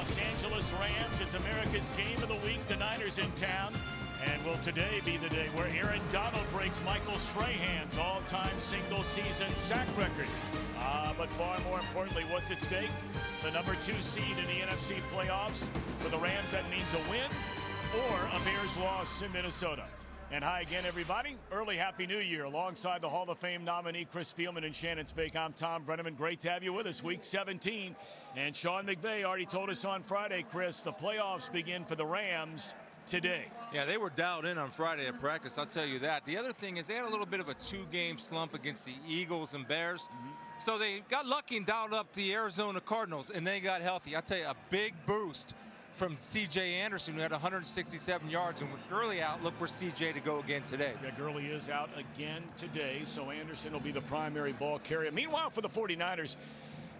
Los Angeles Rams. It's America's game of the week. The Niners in town. And will today be the day where Aaron Donald breaks Michael Strahan's all-time single-season sack record. But far more importantly, what's at stake? The number 2 seed in the NFC playoffs. For the Rams, that means a win or a Bears loss in Minnesota. And hi again, everybody. Early Happy New Year. Alongside the Hall of Fame nominee Chris Spielman and Shannon Spake, I'm Tom Brenneman. Great to have you with us. Week 17. And Sean McVay already told us on Friday, Chris, the playoffs begin for the Rams today. Yeah, they were dialed in on Friday at practice, I'll tell you that. The other thing is they had a little bit of a 2-game slump against the Eagles and Bears. So they got lucky and dialed up the Arizona Cardinals, and they got healthy. I'll tell you, a big boost from C.J. Anderson, who had 167 yards. And with Gurley out, look for C.J. to go again today. Yeah, Gurley is out again today, so Anderson will be the primary ball carrier. Meanwhile, for the 49ers,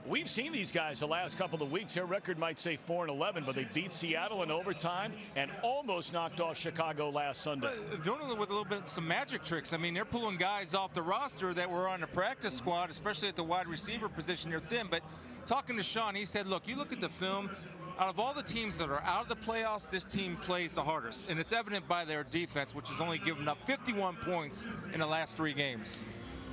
we've seen these guys the last couple of weeks. Their record might say 4-11, but they beat Seattle in overtime and almost knocked off Chicago last Sunday. Doing it with a little bit some magic tricks. I mean, they're pulling guys off the roster that were on the practice squad, especially at the wide receiver position. They're thin. But talking to Sean, he said, look, you look at the film. Out of all the teams that are out of the playoffs, this team plays the hardest. And it's evident by their defense, which has only given up 51 points in the last 3 games.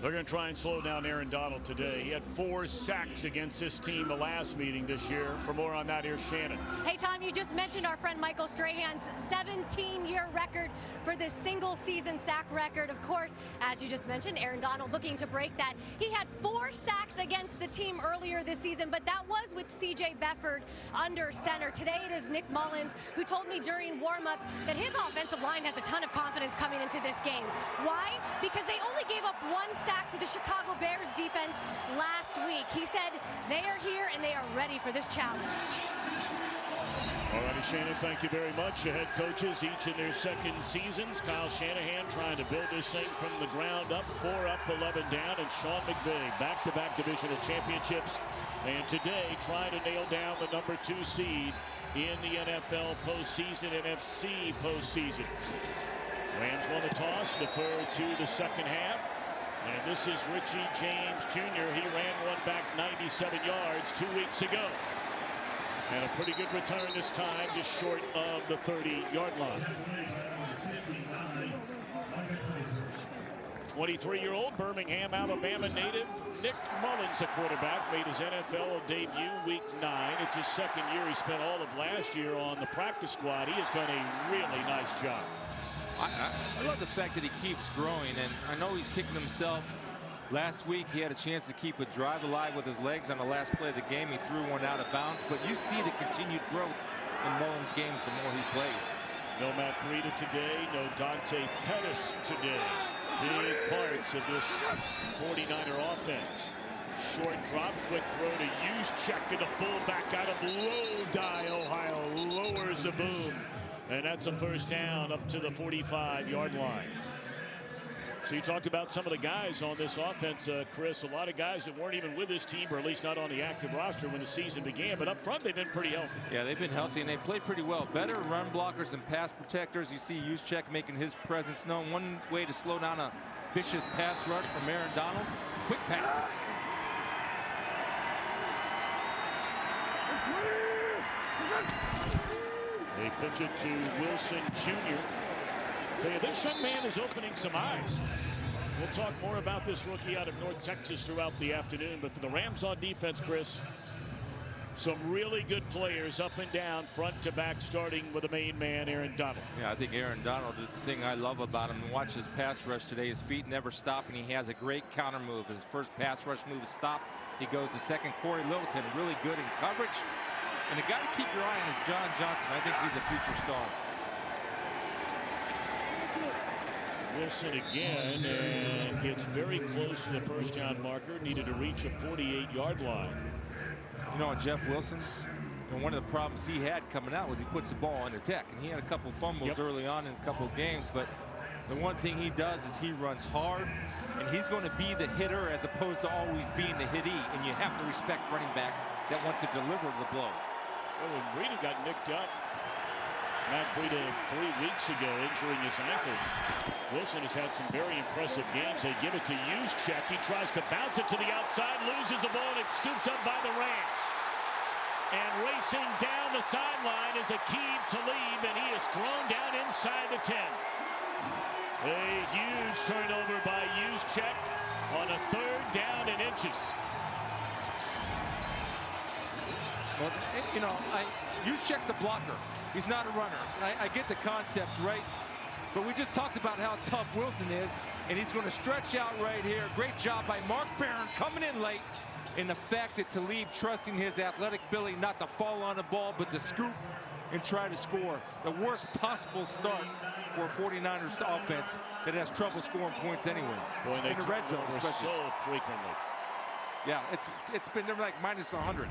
They're going to try and slow down Aaron Donald today. He had 4 sacks against this team the last meeting this year. For more on that, here's Shannon. Hey, Tom, you just mentioned our friend Michael Strahan's 17-year record for this single-season sack record. Of course, as you just mentioned, Aaron Donald looking to break that. He had 4 sacks against the team earlier this season, but that was with C.J. Beathard under center. Today it is Nick Mullens, who told me during warm-ups that his offensive line has a ton of confidence coming into this game. Why? Because they only gave up 1 sack to the Chicago Bears defense last week. He said they are here and they are ready for this challenge. All righty, Shannon, thank you very much. The head coaches, each in their second seasons. Kyle Shanahan trying to build this thing from the ground up. 4 up, 11 down. And Sean McVay, back-to-back divisional championships. And today, trying to nail down the number 2 seed in the NFL postseason, NFC postseason. Rams won the toss, defer to the second half. And this is Richie James Jr. He ran one back 97 yards 2 weeks ago. And a pretty good return this time, just short of the 30-yard line. 23-year-old Birmingham, Alabama native Nick Mullens, a quarterback, made his NFL debut week 9. It's his second year. He spent all of last year on the practice squad. He has done a really nice job. I love the fact that he keeps growing, and I know he's kicking himself. Last week, he had a chance to keep a drive alive with his legs on the last play of the game. He threw one out of bounds, but you see the continued growth in Mullens' games the more he plays. No Matt Breida today, no Dante Pettis today. Big parts of this 49er offense. Short drop, quick throw to Juszczyk, and the fullback out of Lodi, Ohio, lowers the boom. And that's a first down up to the 45-yard line. So you talked about some of the guys on this offense, Chris. A lot of guys that weren't even with this team, or at least not on the active roster when the season began. But up front, they've been pretty healthy. Yeah, they've been healthy, and they played pretty well. Better run blockers and pass protectors. You see Juszczyk making his presence known. One way to slow down a vicious pass rush from Aaron Donald, quick passes. They pitch it to Wilson Jr. This young man is opening some eyes. We'll talk more about this rookie out of North Texas throughout the afternoon. But for the Rams on defense, Chris, some really good players up and down, front to back, starting with the main man, Aaron Donald. Yeah, I think Aaron Donald, the thing I love about him, watch his pass rush today, his feet never stop, and he has a great counter move. His first pass rush move is stop. He goes to second. Cory Littleton, really good in coverage. And the guy to keep your eye on is John Johnson. I think he's a future star. Wilson again, and gets very close to the first down marker. Needed to reach a 48-yard line. You know, Jeff Wilson, and one of the problems he had coming out was he puts the ball on the deck. And he had a couple fumbles early on in a couple of games. But the one thing he does is he runs hard. And he's going to be the hitter as opposed to always being the hittee. And you have to respect running backs that want to deliver the blow. Well, when Breida got nicked up, Matt Breida 3 weeks ago, injuring his ankle. Wilson has had some very impressive games. They give it to Juszczyk. He tries to bounce it to the outside, loses the ball, and it's scooped up by the Rams. And racing down the sideline is Aqib Talib, and he is thrown down inside the 10. A huge turnover by Juszczyk on a 3rd down and inches. Well, you know, Juszczyk's a blocker. He's not a runner. I get the concept, right? But we just talked about how tough Wilson is, and he's going to stretch out right here. Great job by Mark Barron coming in late. And the fact that Talib trusting his athletic ability not to fall on the ball, but to scoop and try to score. The worst possible start for a 49ers offense that has trouble scoring points anyway. Boy, in the red zone, especially. So frequently. Yeah, it's been like minus 100.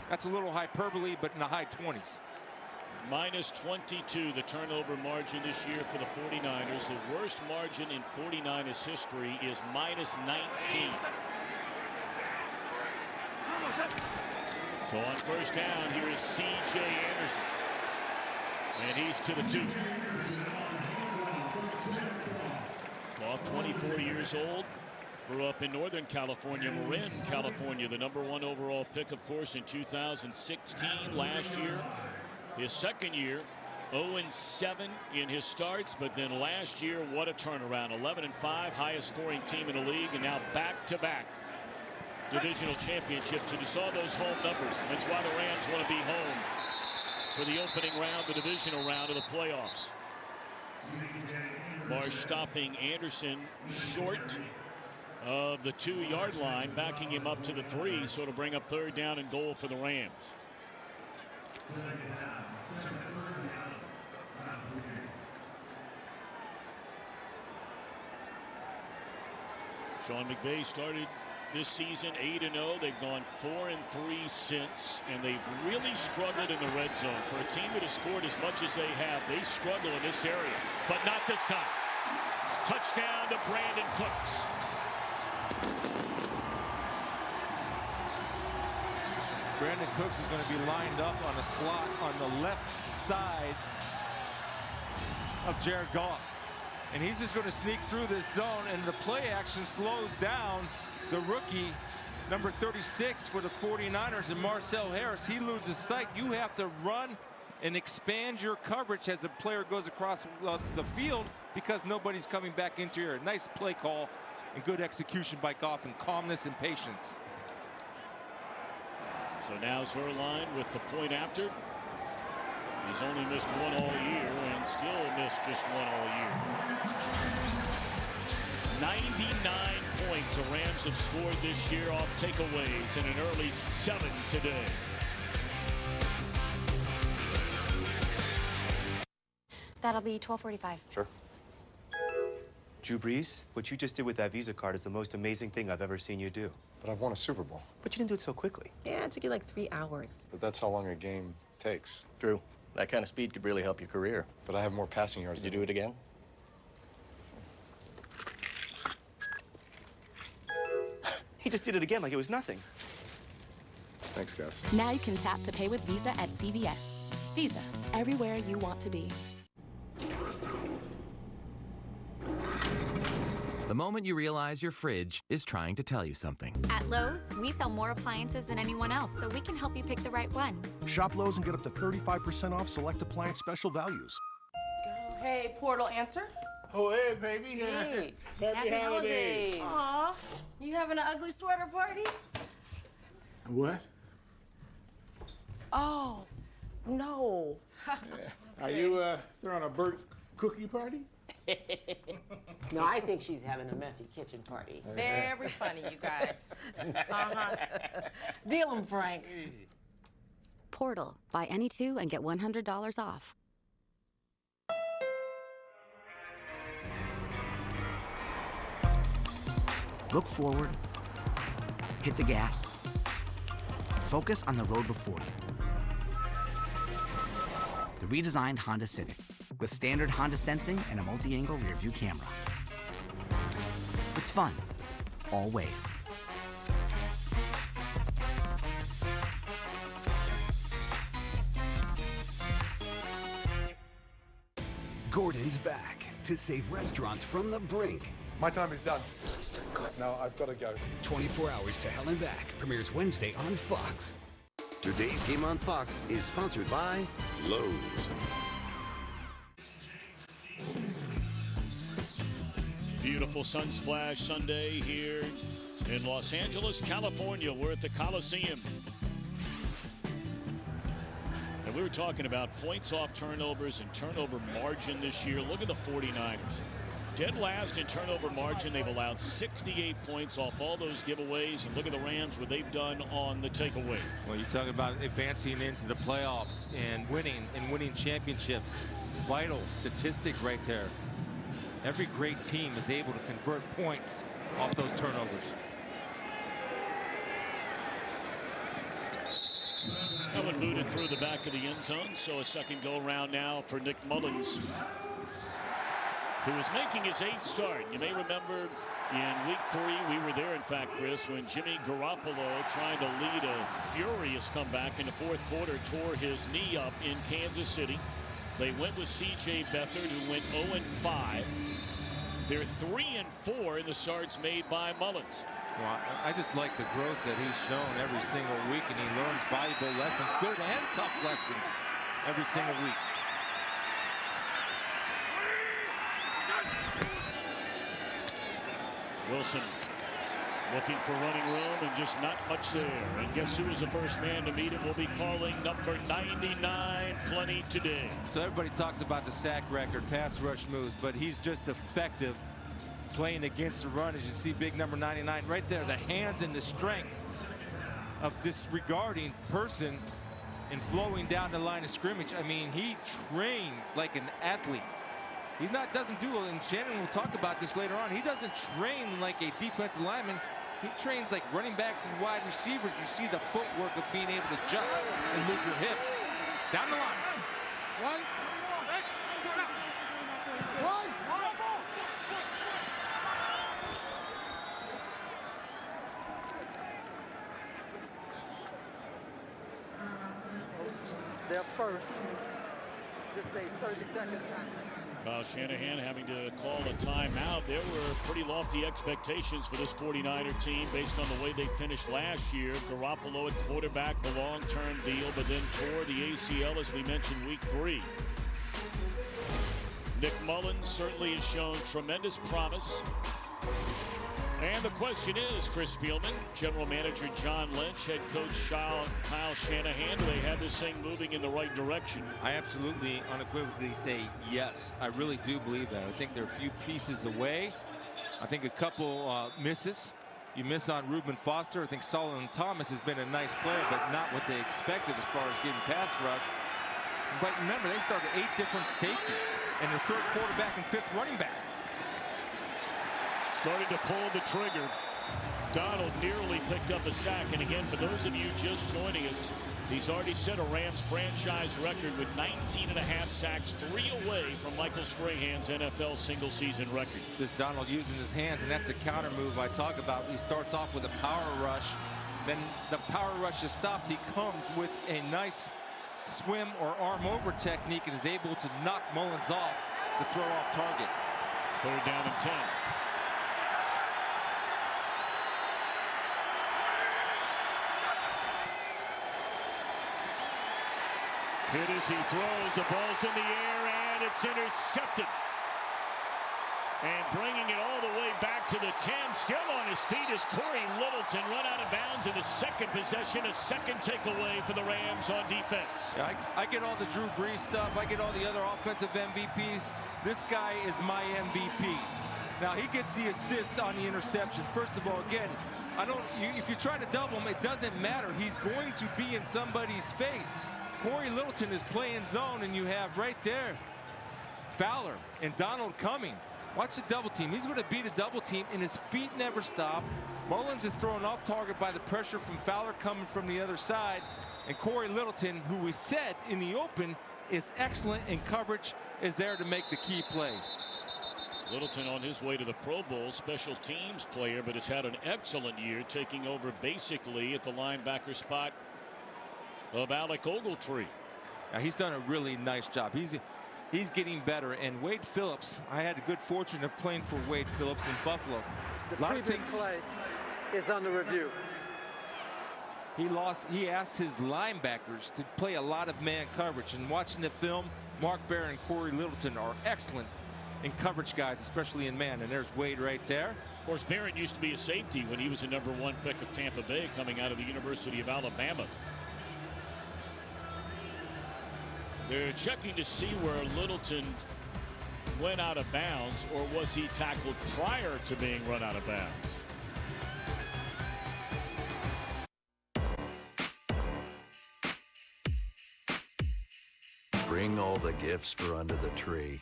That's a little hyperbole, but in the high 20s. Minus 22, the turnover margin this year for the 49ers. The worst margin in 49ers history is minus 19. So on 1st down, here is C.J. Anderson. And he's to the 2. Goff, 24 years old. Grew up in Northern California, Marin, California. The #1 overall pick, of course, in 2016. Last year, his 2nd year, 0-7 in his starts. But then last year, what a turnaround. 11-5, highest scoring team in the league. And now back-to-back divisional championships. And you saw those home numbers. That's why the Rams want to be home for the opening round, the divisional round of the playoffs. Marsh stopping Anderson short of the 2-yard line, backing him up to the 3, so to bring up 3rd down and goal for the Rams. Sean McVay started this season 8-0. They've gone 4-3 since, and they've really struggled in the red zone. For a team that has scored as much as they have, they struggle in this area, but not this time. Touchdown to Brandin Cooks. Brandin Cooks is going to be lined up on a slot on the left side of Jared Goff. And he's just going to sneak through this zone, and the play action slows down the rookie, number 36 for the 49ers, and Marcel Harris. He loses sight. You have to run and expand your coverage as a player goes across the field because nobody's coming back into here. Nice play call and good execution by Goff and calmness and patience. So now Zuerlein with the point after. He's only missed 1 all year and still missed just 1 all year. 99 points the Rams have scored this year off takeaways and an early 7 today. That'll be $12.45. Sure. Drew Brees, what you just did with that Visa card is the most amazing thing I've ever seen you do. But I've won a Super Bowl. But you didn't do it so quickly. Yeah, it took you like 3 hours. But that's how long a game takes. Drew, that kind of speed could really help your career. But I have more passing yards. Did you do it again? He just did it again like it was nothing. Thanks, guys. Now you can tap to pay with Visa at CVS. Visa, everywhere you want to be. The moment you realize your fridge is trying to tell you something. At Lowe's, we sell more appliances than anyone else, so we can help you pick the right one. Shop Lowe's and get up to 35% off select appliance special values. Hey, Portal, answer. Oh, hey, baby. Hey, Happy holidays. Aw, you having an ugly sweater party? What? Oh, no. Are you throwing a bird cookie party? No, I think she's having a messy kitchen party. Very funny, you guys. Deal 'em, Frank. Portal. Buy any 2 and get $100 off. Look forward, hit the gas, focus on the road before you. The redesigned Honda Civic with standard Honda sensing and a multi-angle rear view camera. It's fun, always. Gordon's back to save restaurants from the brink. My time is done. Please don't go. No, I've got to go. 24 Hours to Hell and Back premieres Wednesday on Fox. Today's Game on Fox is sponsored by Lowe's. Beautiful Sunsplash Sunday here in Los Angeles, California. We're at the Coliseum. And we were talking about points off turnovers and turnover margin this year. Look at the 49ers. Dead last in turnover margin. They've allowed 68 points off all those giveaways. And look at the Rams, what they've done on the takeaway. Well, you talk about advancing into the playoffs and winning championships. Vital statistic right there. Every great team is able to convert points off those turnovers. That one booted through the back of the end zone, so a second go around now for Nick Mullens, who is making his 8th start. You may remember in week 3, we were there, in fact, Chris, when Jimmy Garoppolo, trying to lead a furious comeback in the 4th quarter, tore his knee up in Kansas City. They went with C.J. Beathard, who went 0-5. They're 3-4 in the starts made by Mullens. Well, I just like the growth that he's shown every single week, and he learns valuable lessons, good and tough lessons, every single week. Wilson looking for running room and just not much there. And guess who was the first man to meet him? We'll be calling number 99 plenty today. So everybody talks about the sack record, pass rush moves, but he's just effective playing against the run. As you see, big number 99 right there, the hands and the strength of disregarding person and flowing down the line of scrimmage. I mean, he trains like an athlete. He's not, doesn't do, and Shannon will talk about this later on, he doesn't train like a defensive lineman. He trains like running backs and wide receivers. You see the footwork of being able to adjust and move your hips down the line. Right. They're first. This is a 30-second time. Kyle Shanahan having to call a timeout. There were pretty lofty expectations for this 49er team based on the way they finished last year. Garoppolo at quarterback, the long-term deal, but then tore the ACL, as we mentioned, week 3. Nick Mullens certainly has shown tremendous promise. And the question is, Chris Spielman, General Manager John Lynch, Head Coach Kyle Shanahan, do they have this thing moving in the right direction? I absolutely unequivocally say yes. I really do believe that. I think they're a few pieces away. I think a couple misses. You miss on Reuben Foster. I think Solomon Thomas has been a nice player, but not what they expected as far as getting pass rush. But remember, they started 8 different safeties and their 3rd quarterback and 5th running back. Starting to pull the trigger. Donald nearly picked up a sack. And again, for those of you just joining us, he's already set a Rams franchise record with 19.5 sacks, 3 away from Michael Strahan's NFL single-season record. This Donald using his hands, and that's the counter move I talk about. He starts off with a power rush. Then the power rush is stopped. He comes with a nice swim or arm over technique and is able to knock Mullens off the throw off target. 3rd down and 10. Hit as he throws, the ball's in the air, and it's intercepted. And bringing it all the way back to the 10, still on his feet is Cory Littleton, run out of bounds in the 2nd possession, a 2nd takeaway for the Rams on defense. Yeah, I get all the Drew Brees stuff. I get all the other offensive MVPs. This guy is my MVP. Now, he gets the assist on the interception. First of all, again, if you try to double him, it doesn't matter. He's going to be in somebody's face. Cory Littleton is playing zone, and you have right there Fowler and Donald coming. Watch the double team. He's going to beat a double team, and his feet never stop. Mullens is thrown off target by the pressure from Fowler coming from the other side. And Cory Littleton, who we said in the open is excellent in coverage, is there to make the key play. Littleton on his way to the Pro Bowl, special teams player, but has had an excellent year, taking over basically at the linebacker spot of Alec Ogletree. Now, he's done a really nice job. He's getting better. And Wade Phillips, I had the good fortune of playing for Wade Phillips in Buffalo. The previous play is under review. he asked his linebackers to play a lot of man coverage. And watching the film, Mark Barron and Cory Littleton are excellent in coverage guys, especially in man. And there's Wade right there. Of course, Barron used to be a safety when he was a #1 pick of Tampa Bay, coming out of the University of Alabama. They're checking to see where Littleton went out of bounds, or was he tackled prior to being run out of bounds? Bring all the gifts for under the tree.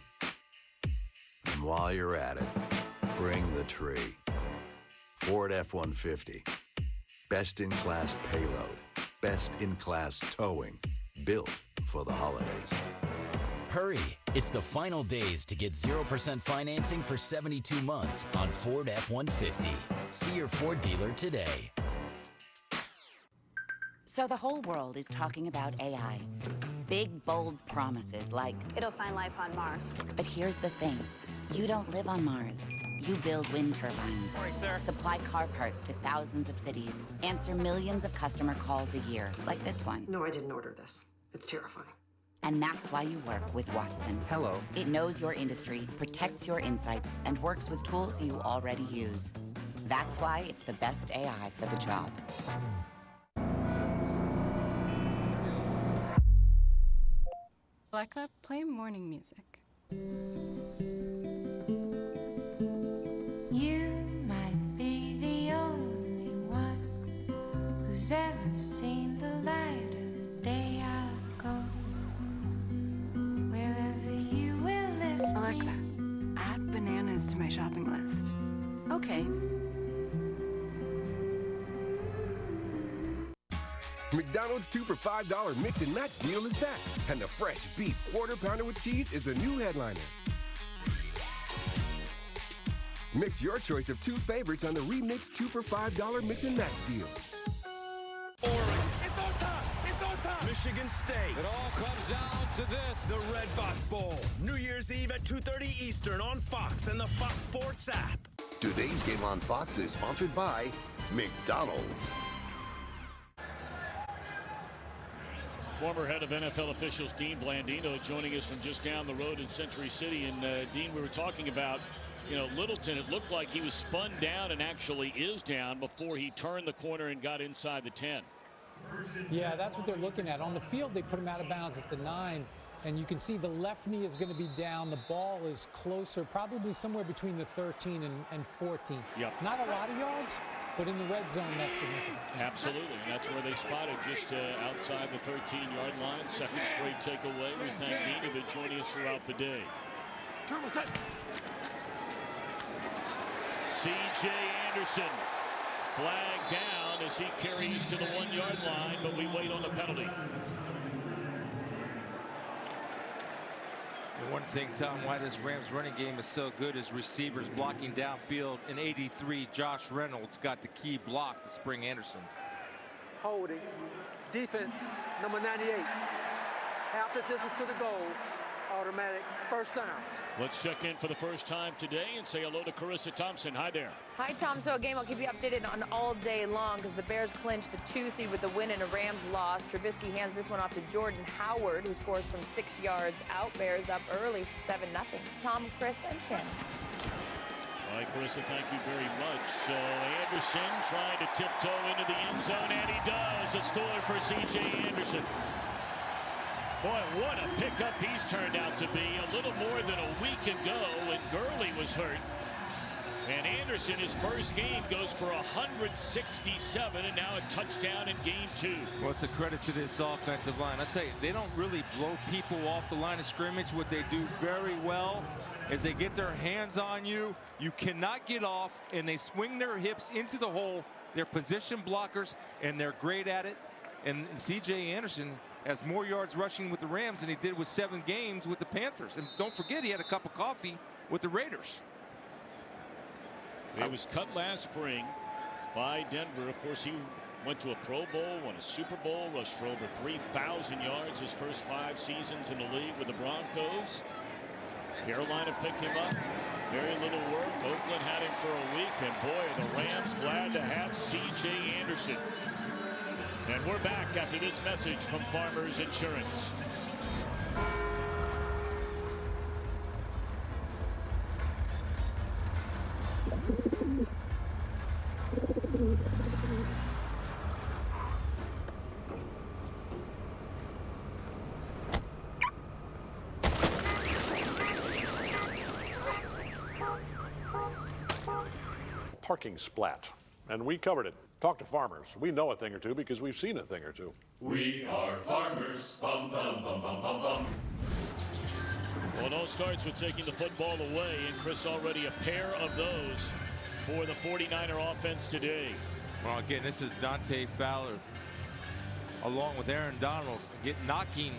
And while you're at it, bring the tree. Ford F-150. Best-in-class payload. Best-in-class towing. Built for the holidays. Hurry! It's the final days to get 0% financing for 72 months on Ford F-150. See your Ford dealer today. So the whole world is talking about AI. Big, bold promises like, it'll find life on Mars. But here's the thing. You don't live on Mars. You build wind turbines, Sorry, sir. Supply car parts to thousands of cities, answer millions of customer calls a year, like this one. No, I didn't order this. It's terrifying. And that's why you work with Watson. Hello. It knows your industry, protects your insights, and works with tools you already use. That's why it's the best AI for the job. Alexa, play morning music. You might be the only one who's ever seen the light of day. I'll go wherever you will live. Alexa, add bananas to my shopping list. Okay. McDonald's 2 for $5 mix and match deal is back, and the fresh beef quarter pounder with cheese is the new headliner. Mix your choice of 2 favorites on the remixed 2 for $5 mix and match deal. Orange. It's on top. It's on top. Michigan State. It all comes down to this. The Red Box Bowl. New Year's Eve at 2:30 Eastern on Fox and the Fox Sports app. Today's game on Fox is sponsored by McDonald's. Former head of NFL officials Dean Blandino joining us from just down the road in Century City. And Dean, we were talking about, Littleton. It looked like he was spun down and actually is down before he turned the corner and got inside the 10. Yeah, that's what they're looking at. On the field, they put him out of bounds at the 9. And you can see the left knee is going to be down. The ball is closer, probably somewhere between the 13 and 14. Yep. Not a lot of yards, but in the red zone, that's significant. Absolutely. And that's where they spotted just outside the 13-yard line. Second straight takeaway. We thank Dean for joining us throughout the day. C.J. Anderson flagged down as he carries to the 1-yard line, but we wait on the penalty. The one thing, Tom, why this Rams running game is so good is receivers blocking downfield. In 83, Josh Reynolds got the key block to spring Anderson. Holding. Defense, number 98. Half the distance to the goal. Automatic first down. Let's check in for the first time today and say hello to Carissa Thompson. Hi there. Hi, Tom. So a game I'll keep you updated on all day long because the Bears clinched the 2 seed with the win and a Rams loss. Trubisky hands this one off to Jordan Howard, who scores from 6 yards out. Bears up early, 7-0. Tom, Chris, and Shannon. All right, Carissa, thank you very much. Anderson trying to tiptoe into the end zone, and he does. A score for C.J. Anderson. Boy, what a pickup he's turned out to be. A little more than a week ago when Gurley was hurt. And Anderson, his first game, goes for 167, and now a touchdown in game 2. Well, it's a credit to this offensive line. I tell you, they don't really blow people off the line of scrimmage. What they do very well is they get their hands on you. You cannot get off, and they swing their hips into the hole. They're position blockers, and they're great at it. And C.J. Anderson has more yards rushing with the Rams than he did with 7 games with the Panthers. And don't forget, he had a cup of coffee with the Raiders. It was cut last spring by Denver. Of course, he went to a Pro Bowl, won a Super Bowl, rushed for over 3,000 yards his first 5 seasons in the league with the Broncos. Carolina picked him up. Very little work. Oakland had him for a week, and boy, the Rams glad to have C.J. Anderson. And we're back after this message from Farmers Insurance. Parking splat, and we covered it. Talk to farmers. We know a thing or two because we've seen a thing or two. We are farmers. Bum, bum, bum, bum, bum, bum. Well, it all starts with taking the football away, and Chris, already a pair of those for the 49er offense today. Well, again, this is Dante Fowler along with Aaron Donald knocking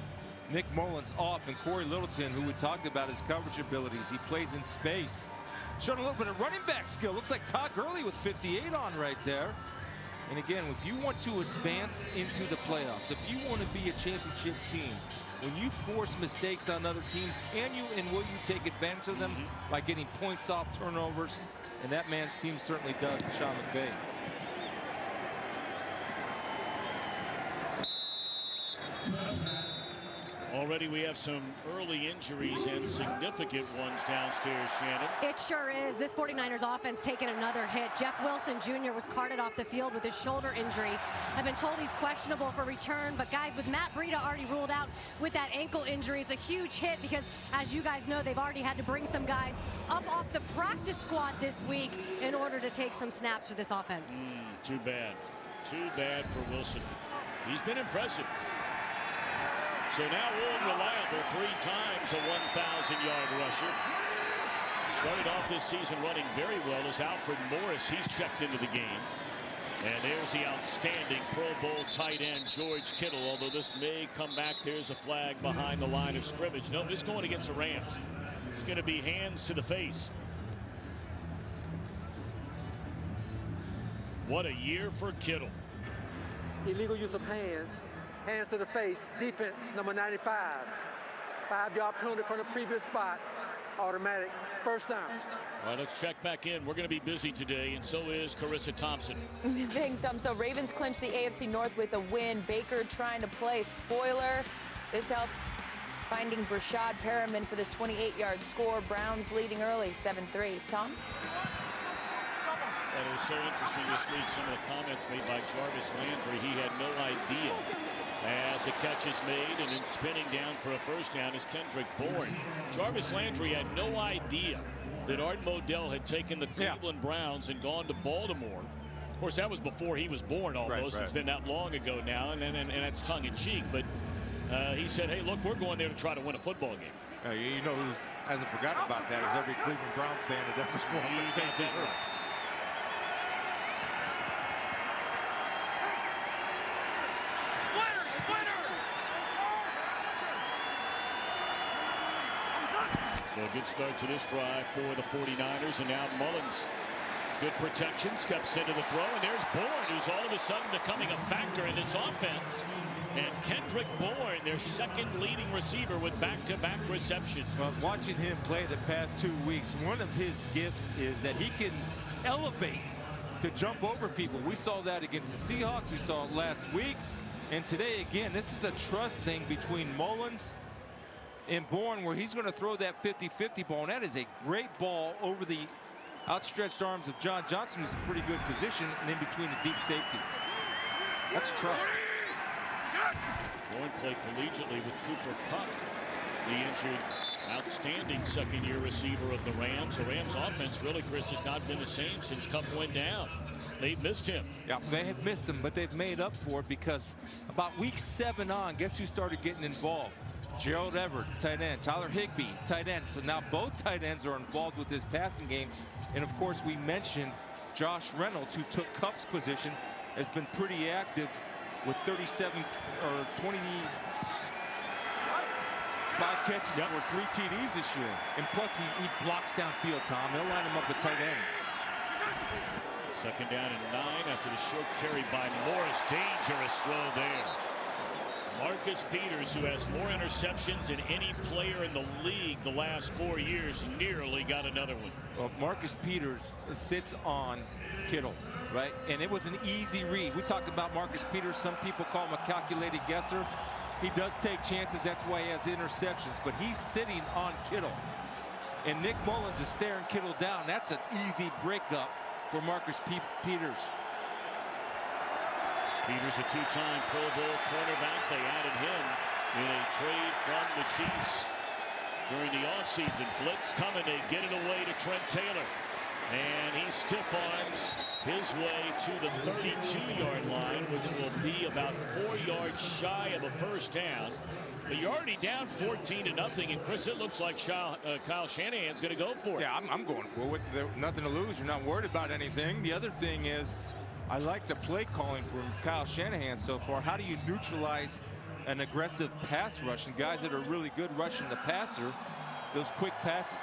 Nick Mullens off, and Cory Littleton, who we talked about his coverage abilities. He plays in space. Showing a little bit of running back skill. Looks like Todd Gurley with 58 on right there. And again, if you want to advance into the playoffs, if you want to be a championship team, when you force mistakes on other teams, can you and will you take advantage of them by getting points off turnovers? And that man's team certainly does, Sean McVay. Already we have some early injuries and significant ones downstairs, Shannon. It sure is. This 49ers offense taking another hit. Jeff Wilson Jr. was carted off the field with his shoulder injury. I've been told he's questionable for return, but guys, with Matt Breida already ruled out with that ankle injury, it's a huge hit because, as you guys know, they've already had to bring some guys up off the practice squad this week in order to take some snaps for this offense. Too bad. Too bad for Wilson. He's been impressive. So now Will reliable 3 times a 1,000-yard rusher. Started off this season running very well as Alfred Morris. He's checked into the game. And there's the outstanding Pro Bowl tight end George Kittle. Although this may come back, there's a flag behind the line of scrimmage. No, it's going against the Rams. It's going to be hands to the face. What a year for Kittle. Illegal use of hands. Hands to the face, defense, number 95. 5-yard penalty from the previous spot. Automatic first down. All right, let's check back in. We're going to be busy today, and so is Carissa Thompson. Thanks, Dom. So Ravens clinch the AFC North with a win. Baker trying to play spoiler. This helps finding Brashad Perriman for this 28-yard score. Browns leading early, 7-3. Tom? Well, it was so interesting this week, some of the comments made by Jarvis Landry. He had no idea. As a catch is made, and then spinning down for a first down is Kendrick Bourne. Jarvis Landry had no idea that Art Modell had taken the Cleveland Browns and gone to Baltimore. Of course, that was before he was born almost. Right. It's been that long ago now, and that's tongue-in-cheek. But he said, hey, look, we're going there to try to win a football game. You know who hasn't forgotten about that is every Cleveland Brown fan that ever swung the fence ever. So a good start to this drive for the 49ers, and now Mullens. Good protection, steps into the throw, and there's Bourne, who's all of a sudden becoming a factor in this offense. And Kendrick Bourne, their second leading receiver with back-to-back receptions. Well, watching him play the past 2 weeks, one of his gifts is that he can elevate to jump over people. We saw that against the Seahawks. We saw it last week. And today, again, this is a trust thing between Mullens and Bourne, where he's going to throw that 50-50 ball. And that is a great ball over the outstretched arms of John Johnson, who's in pretty good position, and in between the deep safety. That's trust. Bourne played collegiately with Cooper Kupp, the injured, outstanding second-year receiver of the Rams. The Rams offense really, Chris, has not been the same since Kupp went down. They've missed him. Yeah, they have missed him, but they've made up for it because about week 7 on, guess who started getting involved? Gerald Everett, tight end. Tyler Higbee, tight end. So now both tight ends are involved with this passing game. And, of course, we mentioned Josh Reynolds, who took Kupp's position, has been pretty active with 25 catches for 3 TDs this year. And plus, he blocks downfield, Tom. They'll line him up at tight end. Second down and 9 after the short carry by Morris. Dangerous throw there. Marcus Peters, who has more interceptions than any player in the league the last 4 years, nearly got another one. Well, Marcus Peters sits on Kittle, right? And it was an easy read. We talked about Marcus Peters. Some people call him a calculated guesser. He does take chances. That's why he has interceptions. But he's sitting on Kittle. And Nick Mullens is staring Kittle down. That's an easy breakup for Marcus Peters. Peters, a two-time Pro Bowl cornerback. They added him in a trade from the Chiefs during the offseason. Blitz coming, they get it away to Trent Taylor. And he stiff-arms his way to the 32-yard line, which will be about 4 yards shy of a first down. But you're already down 14-0, and Chris, it looks like Kyle Shanahan's going to go for it. Yeah, I'm going for it. There's nothing to lose. You're not worried about anything. The other thing is, I like the play calling from Kyle Shanahan so far. How do you neutralize an aggressive pass rush and guys that are really good rushing the passer? Those quick passes.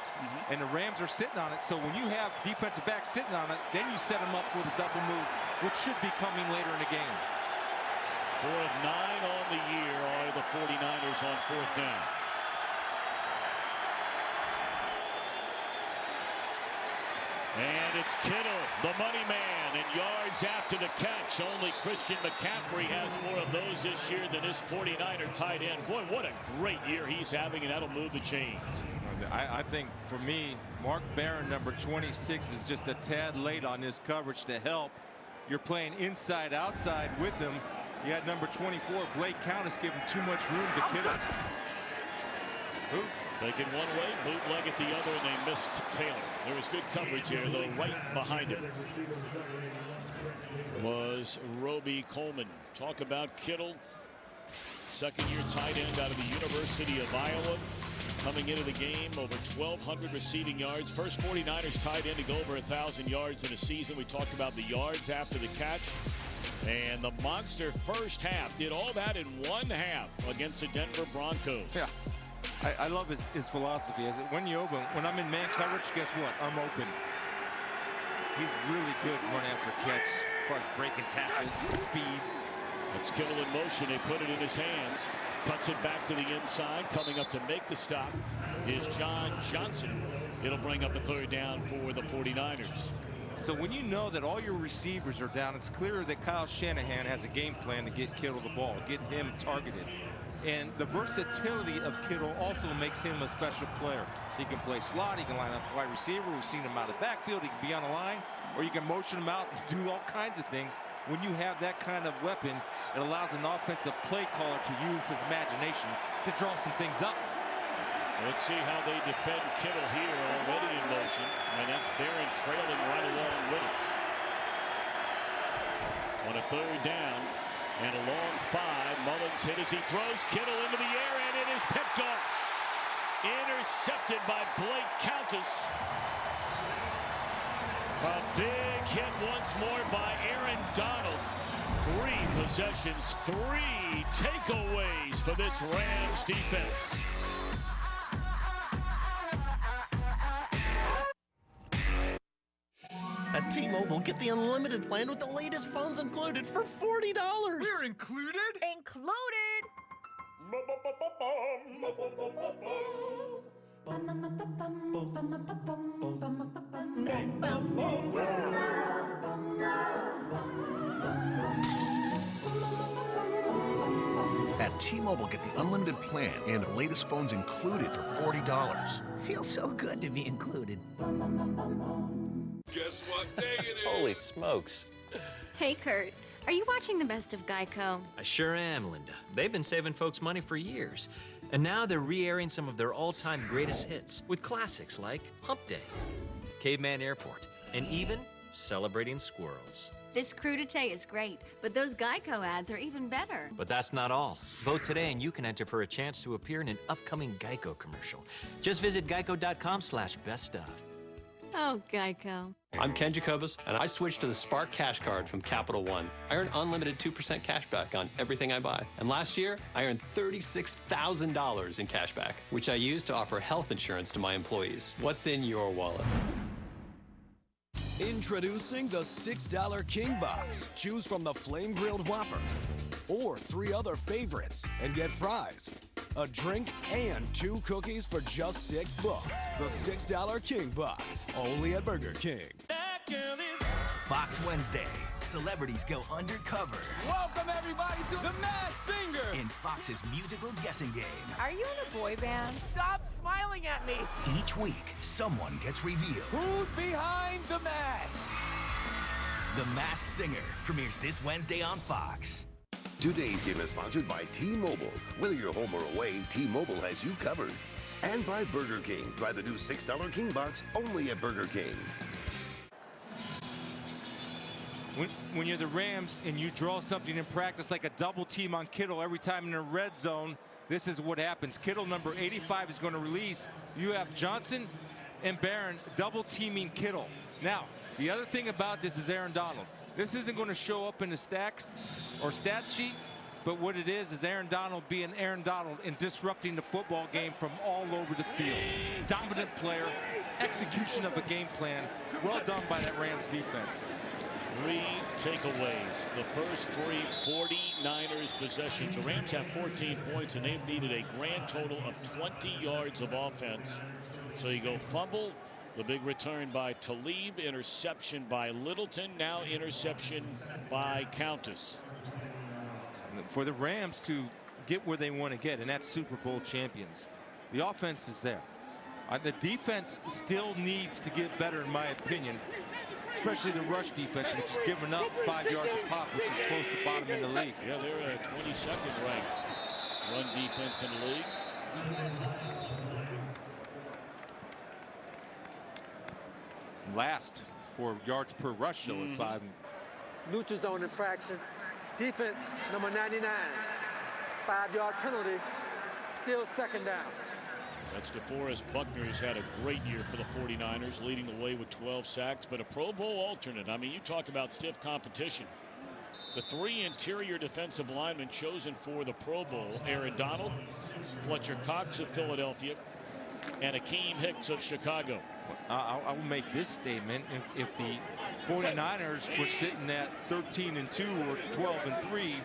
And the Rams are sitting on it. So when you have defensive backs sitting on it, then you set them up for the double move, which should be coming later in the game. 4 of 9 on the year are the 49ers on fourth down. And it's Kittle, the money man, and yards after the catch. Only Christian McCaffrey has more of those this year than his 49er tight end. Boy, what a great year he's having, and that'll move the chains. I think for me, Mark Barron, number 26, is just a tad late on his coverage to help. You're playing inside outside with him. You had number 24, Blake Countess, giving too much room to Kittle. Taken one way, bootleg at the other, and they missed Taylor. There was good coverage here, though, right behind him was Roby Coleman. Talk about Kittle, second-year tight end out of the University of Iowa. Coming into the game, over 1,200 receiving yards. First 49ers tight end to go over 1,000 yards in a season. We talked about the yards after the catch. And the monster first half did all that in one half against the Denver Broncos. Yeah, I love his philosophy. Is when you open, when I'm in man coverage, guess what? I'm open. He's really good run after catch as far as breaking tackles, speed. That's Kittle in motion. They put it in his hands. Cuts it back to the inside. Coming up to make the stop is John Johnson. It'll bring up a third down for the 49ers. So when you know that all your receivers are down, it's clear that Kyle Shanahan has a game plan to get Kittle the ball, get him targeted. And the versatility of Kittle also makes him a special player. He can play slot, he can line up wide receiver. We've seen him out of the backfield, he can be on the line, or you can motion him out and do all kinds of things. When you have that kind of weapon, it allows an offensive play caller to use his imagination to draw some things up. Let's see how they defend Kittle here, already in motion, and that's Barron trailing right along with it. On a third down and a long 5, Mullens hit as he throws Kittle into the air, and it is picked off. Intercepted by Blake Countess. A big hit once more by Aaron Donald. 3 possessions, 3 takeaways for this Rams defense. At T-Mobile, get the unlimited plan with the latest phones included for $40. We're included? Included! At T-Mobile, get the unlimited plan and the latest phones included for $40. Feels so good to be included. Guess what day it is? Holy smokes. Hey, Kurt. Are you watching the best of Geico? I sure am, Linda. They've been saving folks money for years. And now they're re-airing some of their all-time greatest hits with classics like Hump Day, Caveman Airport, and even Celebrating Squirrels. This crudité is great, but those Geico ads are even better. But that's not all. Vote today and you can enter for a chance to appear in an upcoming Geico commercial. Just visit geico.com/beststuff. Oh, Geico. I'm Ken Jacobus, and I switched to the Spark Cash Card from Capital One. I earn unlimited 2% cash back on everything I buy. And last year, I earned $36,000 in cash back, which I used to offer health insurance to my employees. What's in your wallet? Introducing the $6 King Box. Choose from the Flame Grilled Whopper, or 3 other favorites and get fries, a drink, and 2 cookies for just $6. The $6 King Box, only at Burger King. Fox Wednesday. Celebrities go undercover. Welcome everybody to The Masked Singer. In Fox's musical guessing game. Are you in a boy band? Stop smiling at me. Each week, someone gets revealed. Who's behind the mask? The Masked Singer premieres this Wednesday on Fox. Today's game is sponsored by T-Mobile. Whether you're home or away, T-Mobile has you covered. And by Burger King. Try the new $6 King Box only at Burger King. When you're the Rams and you draw something in practice like a double team on Kittle every time in the red zone, this is what happens. Kittle, number 85, is going to release. You have Johnson and Barron double teaming Kittle. Now, the other thing about this is Aaron Donald. This isn't going to show up in the stacks or stat sheet, but what it is Aaron Donald being Aaron Donald and disrupting the football game from all over the field. Dominant player, execution of a game plan. Well done by that Rams defense. 3 takeaways. The first 3 49ers possessions. The Rams have 14 points, and they've needed a grand total of 20 yards of offense. So you go fumble, the big return by Talib, interception by Littleton, now interception by Countess. For the Rams to get where they want to get, and that's Super Bowl champions, the offense is there. The defense still needs to get better, in my opinion. Especially the rush defense, which is giving up 5 yards a pop, which is close to bottom in the league. Yeah, they're 22nd ranked run defense in the league. Last for yards per rush, though, at 5. Neutral zone infraction. Defense, number 99. 5-yard penalty. Still second down. That's DeForest Buckner, who's had a great year for the 49ers, leading the way with 12 sacks, but a Pro Bowl alternate. I mean, you talk about stiff competition. The 3 interior defensive linemen chosen for the Pro Bowl: Aaron Donald, Fletcher Cox of Philadelphia, and Akeem Hicks of Chicago. I will make this statement. If the 49ers were sitting at 13-2 or 12-3,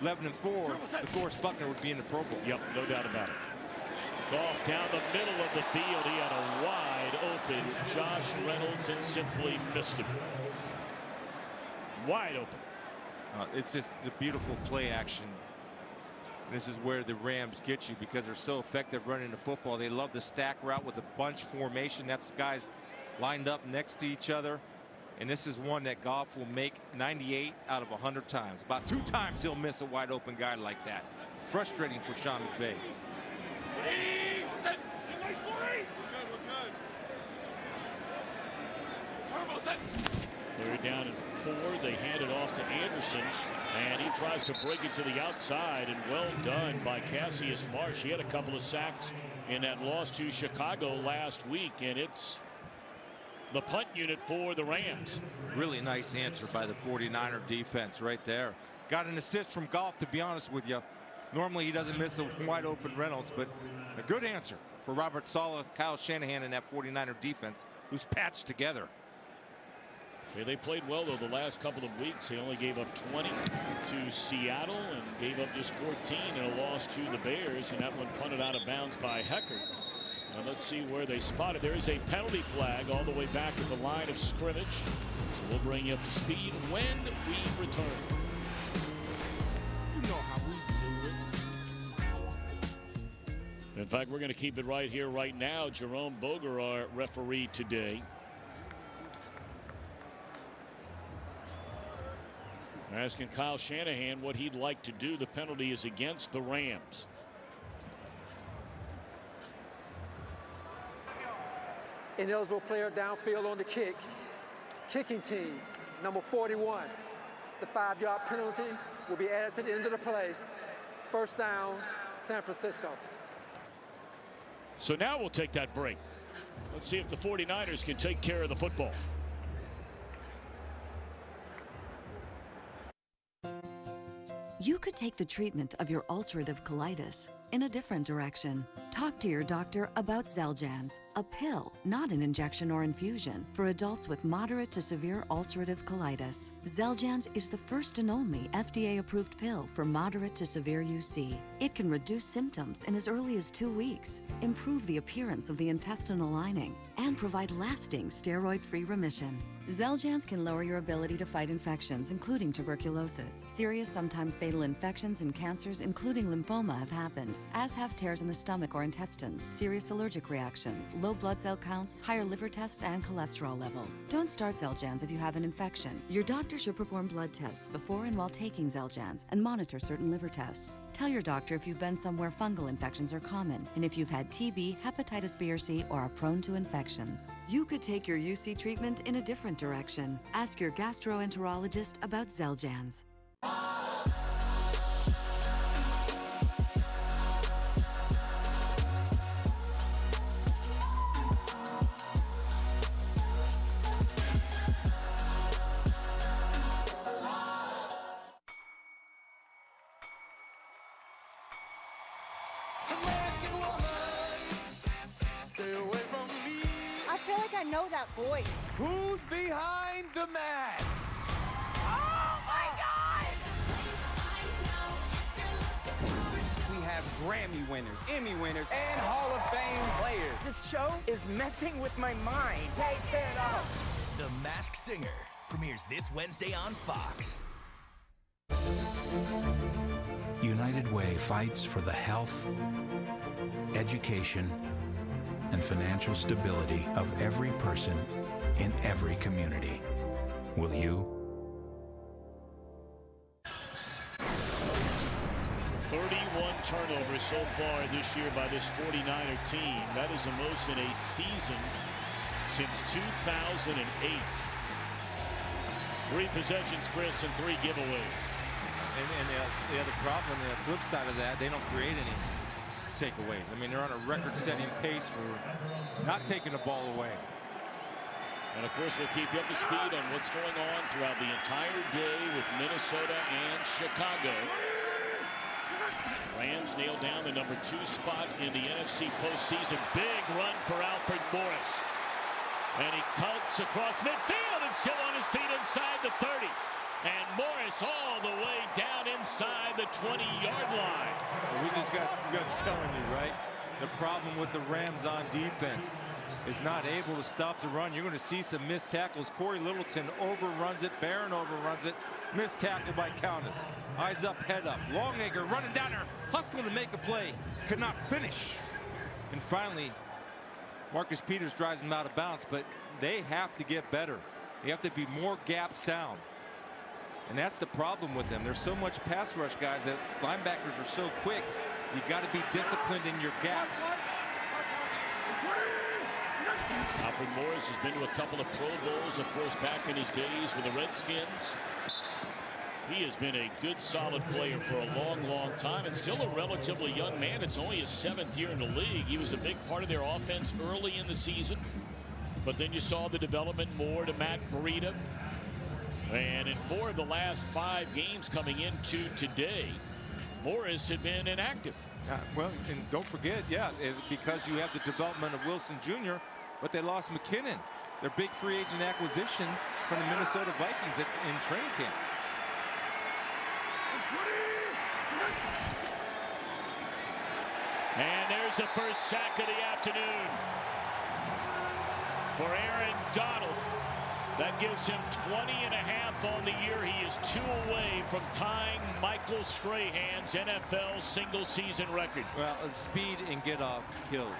11-4, DeForest Buckner would be in the Pro Bowl. Yep, no doubt about it. Goff down the middle of the field. He had a wide open Josh Reynolds and simply missed him. Wide open. It's just the beautiful play action. This is where the Rams get you because they're so effective running the football. They love the stack route with the bunch formation. That's guys lined up next to each other. And this is one that Goff will make 98 out of 100 times. About 2 times he'll miss a wide open guy like that. Frustrating for Sean McVay. They're down in 4. They hand it off to Anderson, and he tries to break it to the outside, and well done by Cassius Marsh. He had a couple of sacks in that loss to Chicago last week, and it's the punt unit for the Rams. Really nice answer by the 49er defense right there. Got an assist from Goff, to be honest with you. Normally he doesn't miss a wide open Reynolds, but a good answer for Robert Saleh, Kyle Shanahan, and that 49er defense, who's patched together. Okay, they played well, though, the last couple of weeks. They only gave up 20 to Seattle and gave up just 14 in a loss to the Bears, and that one punted out of bounds by Hecker. Now let's see where they spot it. There is a penalty flag all the way back at the line of scrimmage. So we'll bring you up to speed when we return. You know how we do it. In fact, we're going to keep it right here, right now. Jerome Boger, our referee today. Asking Kyle Shanahan what he'd like to do. The penalty is against the Rams. Ineligible player downfield on the kick. Kicking team, number 41. The 5-yard penalty will be added to the end of the play. First down, San Francisco. So now we'll take that break. Let's see if the 49ers can take care of the football. You could take the treatment of your ulcerative colitis, in a different direction. Talk to your doctor about Xeljanz, a pill, not an injection or infusion, for adults with moderate to severe ulcerative colitis. Xeljanz is the first and only FDA-approved pill for moderate to severe UC. It can reduce symptoms in as early as 2 weeks, improve the appearance of the intestinal lining, and provide lasting steroid-free remission. Xeljanz can lower your ability to fight infections, including tuberculosis. Serious, sometimes fatal infections and cancers, including lymphoma, have happened, as have tears in the stomach or intestines, serious allergic reactions, low blood cell counts, higher liver tests, and cholesterol levels. Don't start Xeljanz if you have an infection. Your doctor should perform blood tests before and while taking Xeljanz and monitor certain liver tests. Tell your doctor if you've been somewhere fungal infections are common, and if you've had TB, hepatitis B or C, or are prone to infections. You could take your UC treatment in a different direction. Ask your gastroenterologist about Xeljanz. I know that voice. Who's behind the mask? Oh my God! We have Grammy winners, Emmy winners, and Hall of Fame players. This show is messing with my mind. Take it off. The Masked Singer premieres this Wednesday on Fox. United Way fights for the health, education, and financial stability of every person in every community. Will you? 31 turnovers so far this year by this 49er team. That is the most in a season since 2008. 3 possessions, Chris, and 3 giveaways. And the other problem, the flip side of that, they don't create any takeaways. I mean, they're on a record-setting pace for not taking the ball away. And, of course, we'll keep you up to speed on what's going on throughout the entire day with Minnesota and Chicago. Rams nailed down the number 2 spot in the NFC postseason. Big run for Alfred Morris. And he cuts across midfield and still on his feet inside the 30. And Morris all the way down inside the 20-yard line. Well, we just got telling you, right? The problem with the Rams on defense is not able to stop the run. You're going to see some missed tackles. Cory Littleton overruns it. Barron overruns it. Missed tackle by Countess. Eyes up, head up. Longacre running down there, hustling to make a play. Could not finish. And finally, Marcus Peters drives him out of bounds, but they have to get better. They have to be more gap sound. And that's the problem with them. There's so much pass rush, guys, that linebackers are so quick. You got to be disciplined in your gaps. Alfred Morris has been to a couple of Pro Bowls, of course, back in his days with the Redskins. He has been a good, solid player for a long, long time, and still a relatively young man. It's only his 7th year in the league. He was a big part of their offense early in the season, but then you saw the development more to Matt Breida. And in 4 of the last 5 games coming into today, Morris had been inactive. Well, and don't forget, because you have the development of Wilson Jr., but they lost McKinnon, their big free agent acquisition from the Minnesota Vikings in training camp. And there's the first sack of the afternoon for Aaron Donald. That gives him 20.5 on the year. He is 2 away from tying Michael Strahan's NFL single-season record. Well, speed and get off kills,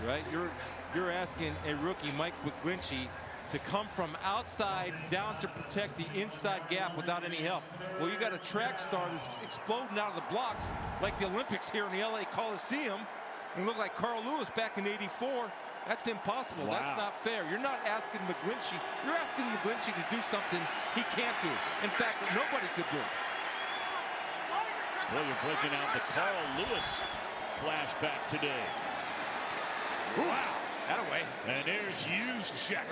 right? You're asking a rookie, Mike McGlinchey, to come from outside down to protect the inside gap without any help. Well, you got a track star that's exploding out of the blocks like the Olympics here in the LA Coliseum. And look like Carl Lewis back in '84. That's impossible. Wow. That's not fair. You're not asking McGlinchey. You're asking McGlinchey to do something he can't do. In fact, nobody could do it. Well, you're breaking out the Carl Lewis flashback today. Wow. That away. And there's Juszczyk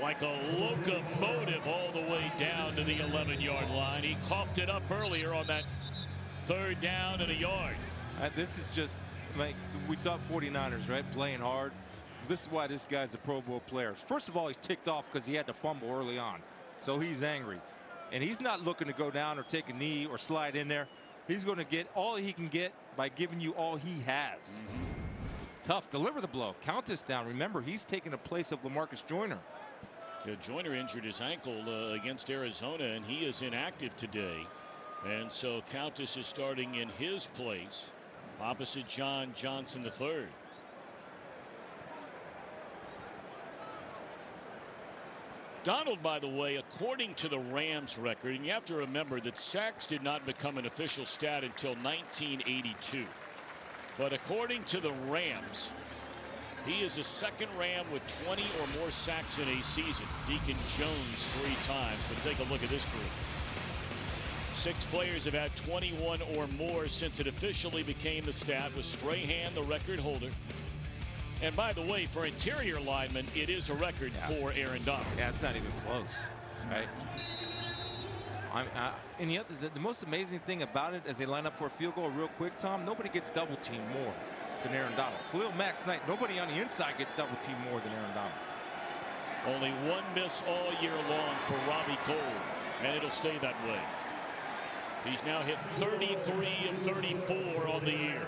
like a locomotive all the way down to the 11-yard line. He coughed it up earlier on that 3rd down and a yard. This is just like we thought 49ers, right? Playing hard. This is why this guy's a Pro Bowl player. First of all, he's ticked off because he had to fumble early on. So he's angry. And he's not looking to go down or take a knee or slide in there. He's going to get all he can get by giving you all he has. Tough. Deliver the blow. Count this down. Remember, he's taking the place of LaMarcus Joyner. Joyner injured his ankle against Arizona, and he is inactive today. And so Countess is starting in his place opposite John Johnson III. Donald, by the way, according to the Rams record, and you have to remember that sacks did not become an official stat until 1982. But according to the Rams, he is a second Ram with 20 or more sacks in a season. Deacon Jones 3 times. But take a look at this group. 6 players have had 21 or more since it officially became the stat, with Strahan the record holder. And by the way, for interior linemen, it is a record for Aaron Donald. Yeah, it's not even close, right? And the most amazing thing about it, as they line up for a field goal real quick, Tom, nobody gets double teamed more than Aaron Donald. Khalil Mack's night, nobody on the inside gets double teamed more than Aaron Donald. Only 1 miss all year long for Robbie Gould, and it'll stay that way. He's now hit 33 of 34 on the year.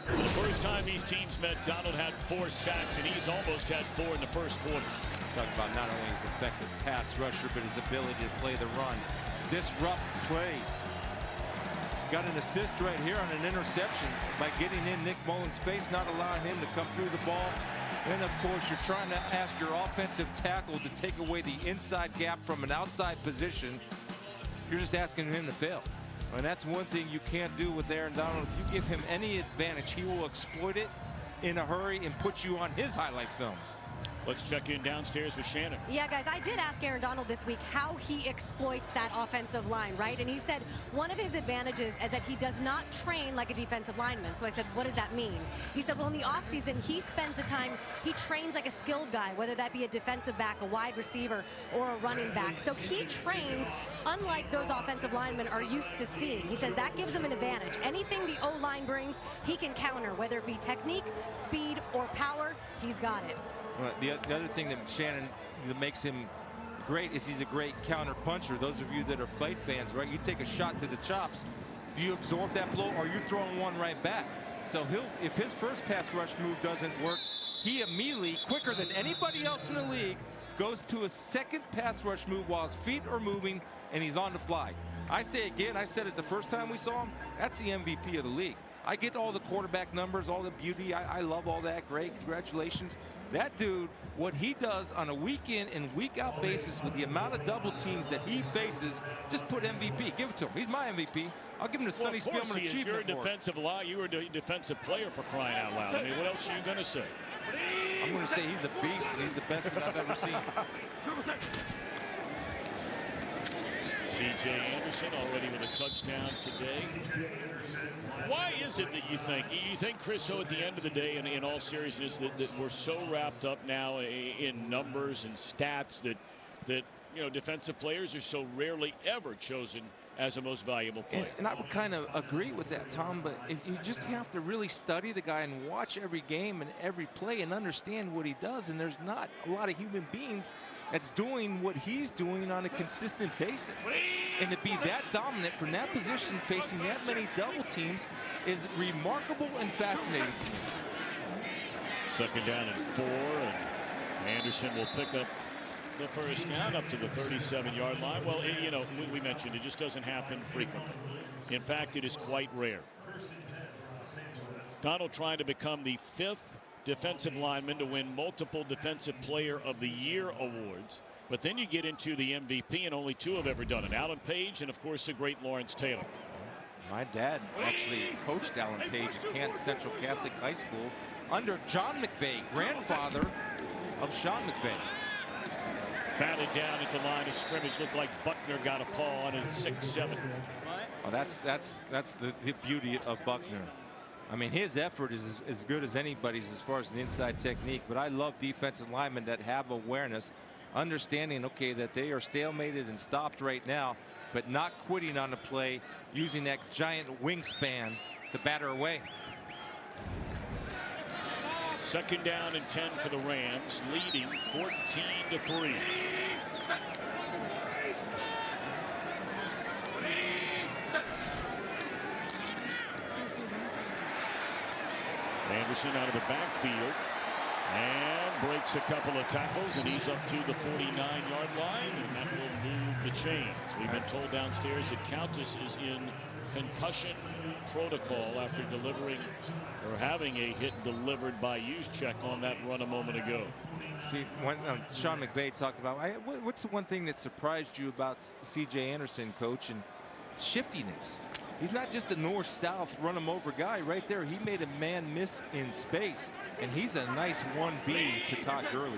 For the first time these teams met, Donald had 4 sacks, and he's almost had 4 in the first quarter. Talking about not only his effective pass rusher, but his ability to play the run, disrupt plays. Got an assist right here on an interception by getting in Nick Mullens' face, not allowing him to come through the ball. And of course, you're trying to ask your offensive tackle to take away the inside gap from an outside position. You're just asking him to fail. And that's one thing you can't do with Aaron Donald. If you give him any advantage, he will exploit it in a hurry and put you on his highlight film. Let's check in downstairs with Shannon. Yeah, guys, I did ask Aaron Donald this week how he exploits that offensive line, right? And he said one of his advantages is that he does not train like a defensive lineman. So I said, what does that mean? He said, well, in the offseason, he spends the time, he trains like a skilled guy, whether that be a defensive back, a wide receiver, or a running back. So he trains unlike those offensive linemen are used to seeing. He says that gives him an advantage. Anything the O-line brings, he can counter, whether it be technique, speed, or power, he's got it. Well, the other thing that that makes him great is he's a great counter puncher. Those of you that are fight fans, right? You take a shot to the chops. Do you absorb that blow, or are you throwing one right back? So if his first pass rush move doesn't work, he immediately, quicker than anybody else in the league, goes to a second pass rush move while his feet are moving and he's on the fly. I say again, I said it the first time we saw him, that's the MVP of the league. I get all the quarterback numbers, all the beauty. I love all that. Great. Congratulations. That dude, what he does on a week in and week out basis with the amount of double teams that he faces, just put MVP. Give it to him. He's my MVP. I'll give him the Sonny Spielman Achievement You're a defensive line. You were a defensive player, for crying out loud. I mean, what else are you going to say? I'm going to say he's a beast, and he's the best that I've ever seen. C.J. Anderson already with a touchdown today. Why is it that you think, Chris, so at the end of the day, in all seriousness, that we're so wrapped up now in numbers and stats that defensive players are so rarely ever chosen as a most valuable player? And I would kind of agree with that, Tom, but you just have to really study the guy and watch every game and every play and understand what he does. And there's not a lot of human beings that's doing what he's doing on a consistent basis. And to be that dominant from that position, facing that many double teams, is remarkable and fascinating to me. Second down and 4, and Anderson will pick up the first down up to the 37-yard line. Well, we mentioned it just doesn't happen frequently. In fact, it is quite rare. Donald trying to become the 5th defensive lineman to win multiple Defensive Player of the Year awards. But then you get into the MVP, and only 2 have ever done it. Alan Page and, of course, the great Lawrence Taylor. My dad actually coached Alan Page at Kansas Central Catholic High School under John McVay, grandfather of Sean McVay. Batted down at the line of scrimmage. Looked like Buckner got a paw on it at 6'7". Oh, that's the beauty of Buckner. I mean, his effort is as good as anybody's as far as an inside technique, but I love defensive linemen that have awareness. understanding, okay, that they are stalemated and stopped right now, but not quitting on the play, using that giant wingspan to batter away. 2nd down and 10 for the Rams, leading 14-3. Anderson out of the backfield and breaks a couple of tackles, and he's up to the 49-yard line, and that will move the chains. We've been told downstairs that Countess is in concussion protocol after delivering or having a hit delivered by Juszczyk on that run a moment ago. See, when Sean McVay talked about, what's the one thing that surprised you about C.J. Anderson, Coach? And shiftiness. He's not just a north-south run-him-over guy. Right there, he made a man miss in space, and he's a nice 1B to Todd Gurley.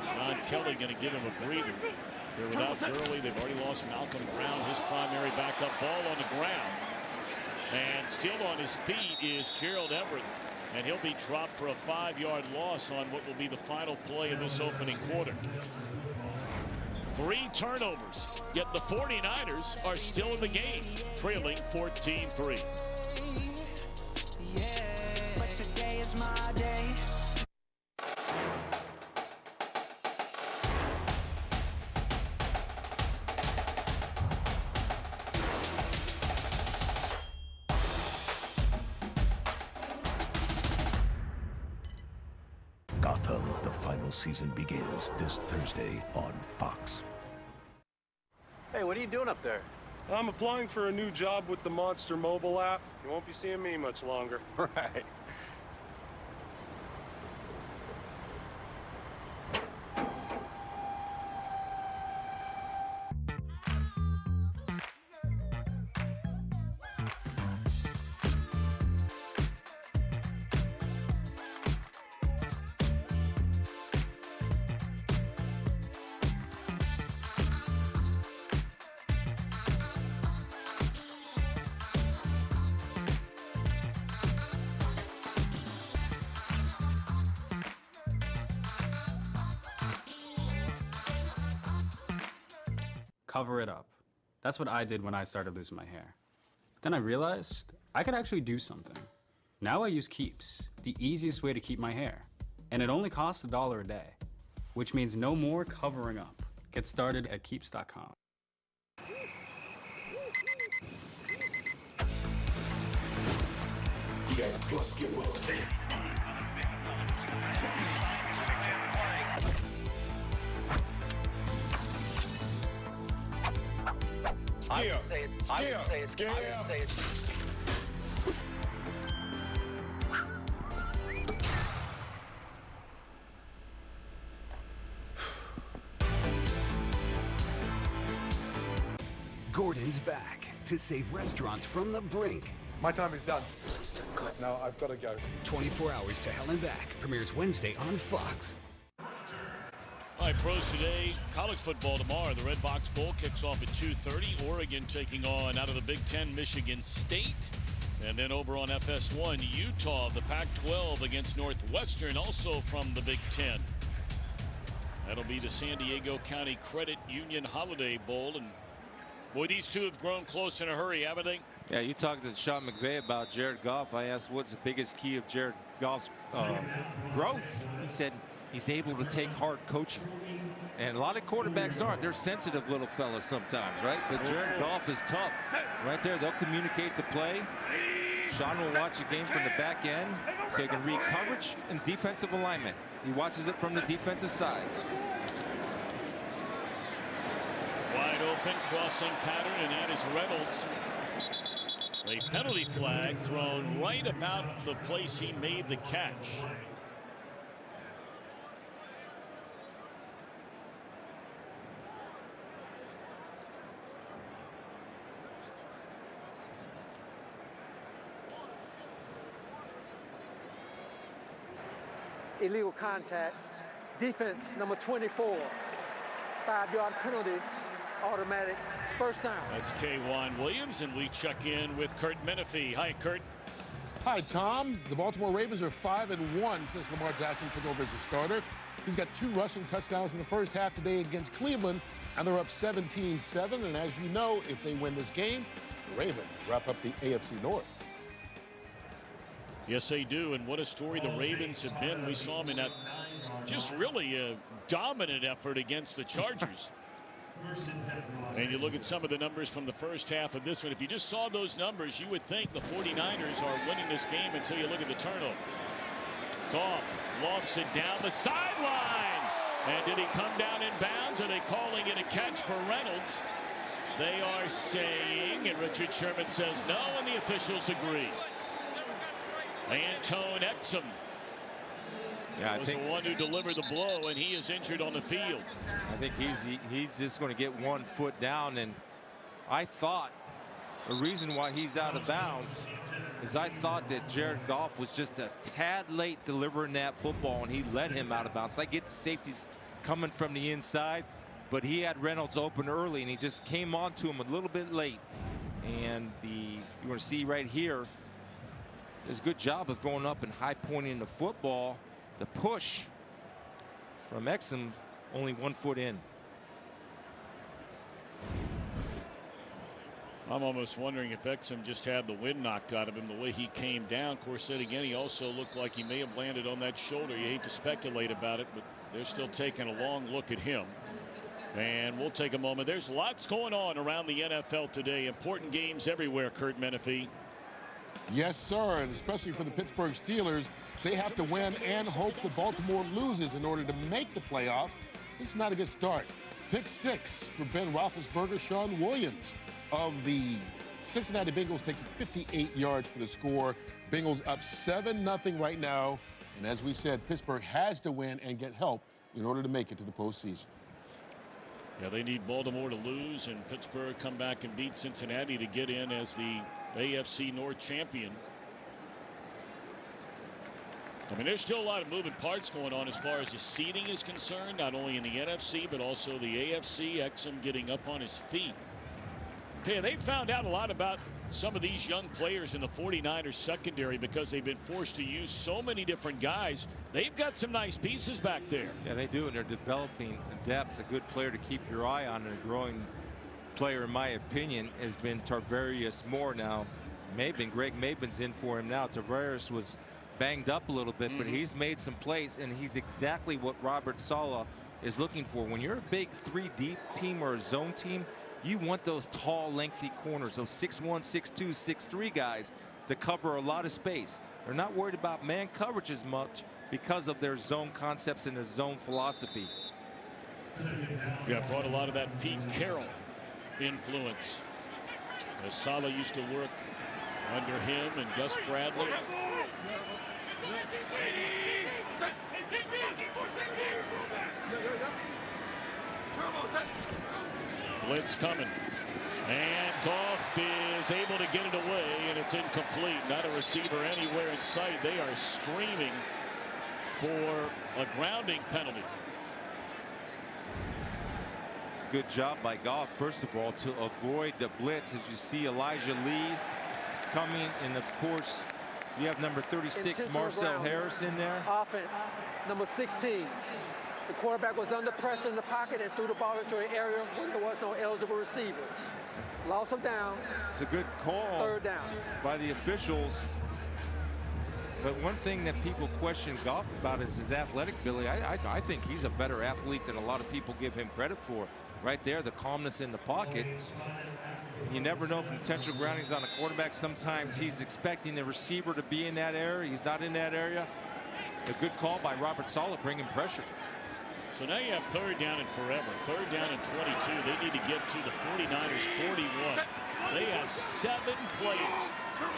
John Kelly going to give him a breather. They're without Gurley. They've already lost Malcolm Brown, his primary backup. Ball on the ground. And still on his feet is Gerald Everett. And he'll be dropped for a 5-yard loss on what will be the final play of this opening quarter. 3 turnovers, yet the 49ers are still in the game, trailing 14-3. Yeah, but today is my day. Gotham, the final season begins this Thursday on Fox. Hey, what are you doing up there? I'm applying for a new job with the Monster mobile app. You won't be seeing me much longer. Right. Cover it up. That's what I did when I started losing my hair. Then I realized I could actually do something. Now I use Keeps, the easiest way to keep my hair. And it only costs $1 a day, which means no more covering up. Get started at Keeps.com. You gotta bust get well today. Gordon's back to save restaurants from the brink. My time is done. No, I've got to go. 24 Hours to Hell and Back premieres Wednesday on Fox. All right, pros today, college football tomorrow. The Red Box Bowl kicks off at 2:30. Oregon taking on, out of the Big Ten, Michigan State. And then over on FS1, Utah, the Pac-12 against Northwestern, also from the Big Ten. That'll be the San Diego County Credit Union Holiday Bowl. And boy, these two have grown close in a hurry, haven't they? Yeah, you talked to Sean McVay about Jared Goff. I asked what's the biggest key of Jared Goff's growth. He said he's able to take hard coaching. And a lot of quarterbacks aren't. They're sensitive little fellas sometimes, right? But Jared Goff is tough. Right there, they'll communicate the play. Sean will watch the game from the back end so he can read coverage and defensive alignment. He watches it from the defensive side. Wide open crossing pattern, and that is Reynolds. A penalty flag thrown right about the place he made the catch. Illegal contact. Defense number 24. 5-yard penalty. Automatic first down. That's K'Wan Williams, and we check in with Kurt Menefee. Hi, Kurt. Hi, Tom. The Baltimore Ravens are 5-1 since Lamar Jackson took over as a starter. He's got 2 rushing touchdowns in the first half today against Cleveland, and they're up 17-7. And as you know, if they win this game, the Ravens wrap up the AFC North. Yes, they do, and what a story the Ravens have been. We saw them in that just really a dominant effort against the Chargers. And you look at some of the numbers from the first half of this one. If you just saw those numbers, you would think the 49ers are winning this game until you look at the turnovers. Goff lofts it down the sideline. And did he come down in bounds? Are they calling it a catch for Reynolds? They are saying, and Richard Sherman says no, and the officials agree. Antone Exum was the one who delivered the blow, and he is injured on the field. I think he's just going to get 1 foot down, and I thought the reason why he's out of bounds is I thought that Jared Goff was just a tad late delivering that football, and he let him out of bounds. I get the safeties coming from the inside, but he had Reynolds open early, and he just came onto him a little bit late. And you want to see right here, does a good job of going up and high pointing the football. The push from Exum, only 1 foot in. I'm almost wondering if Exum just had the wind knocked out of him the way he came down. Of course, then again, he also looked like he may have landed on that shoulder. You hate to speculate about it, but they're still taking a long look at him. And we'll take a moment. There's lots going on around the NFL today. Important games everywhere, Kurt Menefee. Yes, sir, and especially for the Pittsburgh Steelers, they have to win and hope that Baltimore loses in order to make the playoffs. This is not a good start. Pick 6 for Ben Roethlisberger. Sean Williams of the Cincinnati Bengals takes it 58 yards for the score. Bengals up 7-0 right now. And as we said, Pittsburgh has to win and get help in order to make it to the postseason. Yeah, they need Baltimore to lose and Pittsburgh come back and beat Cincinnati to get in as the AFC North champion. I mean, there's still a lot of moving parts going on as far as the seeding is concerned, not only in the NFC, but also the AFC. Exum getting up on his feet. Yeah, they found out a lot about some of these young players in the 49ers secondary because they've been forced to use so many different guys. They've got some nice pieces back there. Yeah, they do, and they're developing depth. A good player to keep your eye on, and a growing player, in my opinion, has been Tarvarius Moore now. Greg Mabin's in for him now. Tarvarius was banged up a little bit, but he's made some plays, and he's exactly what Robert Saleh is looking for. When you're a big 3-deep team or a zone team, you want those tall, lengthy corners, those 6'1", 6'2", 6'3" guys to cover a lot of space. They're not worried about man coverage as much because of their zone concepts and their zone philosophy. Yeah, brought a lot of that Pete Carroll influence. As Saleh used to work under him and Gus Bradley. Blitz coming. And Goff is able to get it away, and it's incomplete. Not a receiver anywhere in sight. They are screaming for a grounding penalty. It's a good job by Goff, first of all, to avoid the blitz. As you see Elijah Lee coming, and of course, you have number 36, Marcel Harris in there. Offense, number 16. The quarterback was under pressure in the pocket and threw the ball into an area where there was no eligible receiver. Loss of down. It's a good call. Third down. By the officials. But one thing that people question Goff about is his athletic ability. I think he's a better athlete than a lot of people give him credit for. Right there, the calmness in the pocket. You never know from potential groundings on a quarterback. Sometimes he's expecting the receiver to be in that area. He's not in that area. A good call by Robert Saleh, bringing pressure. So now you have third down and forever. Third down and 22. They need to get to the 49ers 41. They have 7 players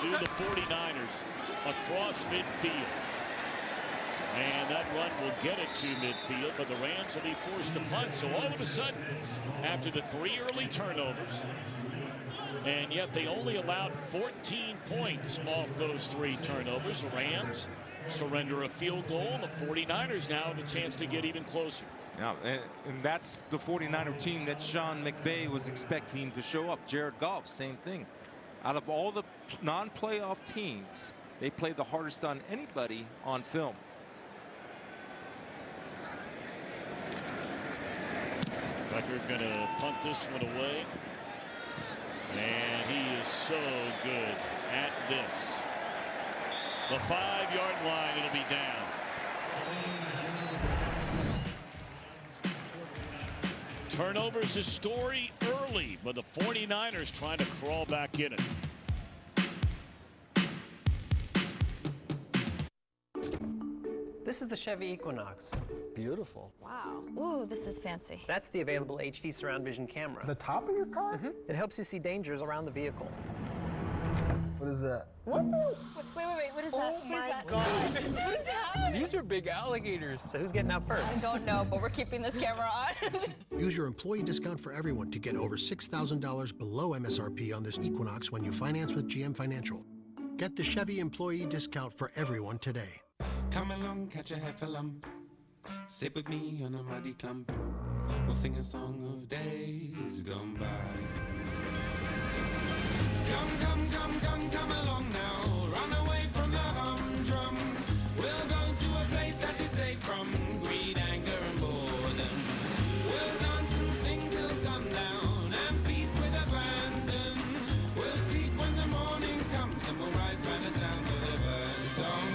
to the 49ers across midfield. And that run will get it to midfield, but the Rams will be forced to punt. So all of a sudden, after the 3 early turnovers, and yet they only allowed 14 points off those 3 turnovers, Rams surrender a field goal. The 49ers now have a chance to get even closer. Now, and that's the 49er team that Sean McVay was expecting to show up. Jared Goff, same thing. Out of all the non-playoff teams, They play the hardest on anybody on film. Becker going to punt this one away. And he is so good at this. The 5-yard line, it'll be down. Turnovers a story early, but the 49ers trying to crawl back in it. This is the Chevy Equinox. Beautiful. Wow. Ooh, this is fancy. That's the available HD surround vision camera. The top of your car? It helps you see dangers around the vehicle. What is that? What? Wait. What is that? Oh my God. What is happening? These are big alligators. So who's getting out first? I don't know, but we're keeping this camera on. Use your employee discount for everyone to get over $6,000 below MSRP on this Equinox when you finance with GM Financial. Get the Chevy employee discount for everyone today. Come along, catch a heffalump. Sit with me on a muddy clump. We'll sing a song of days gone by. Come along now. Run away from the humdrum. We'll go to a place that is safe from greed, anger, and boredom. We'll dance and sing till sundown and feast with abandon. We'll sleep when the morning comes and we'll rise by the sound of the bird song.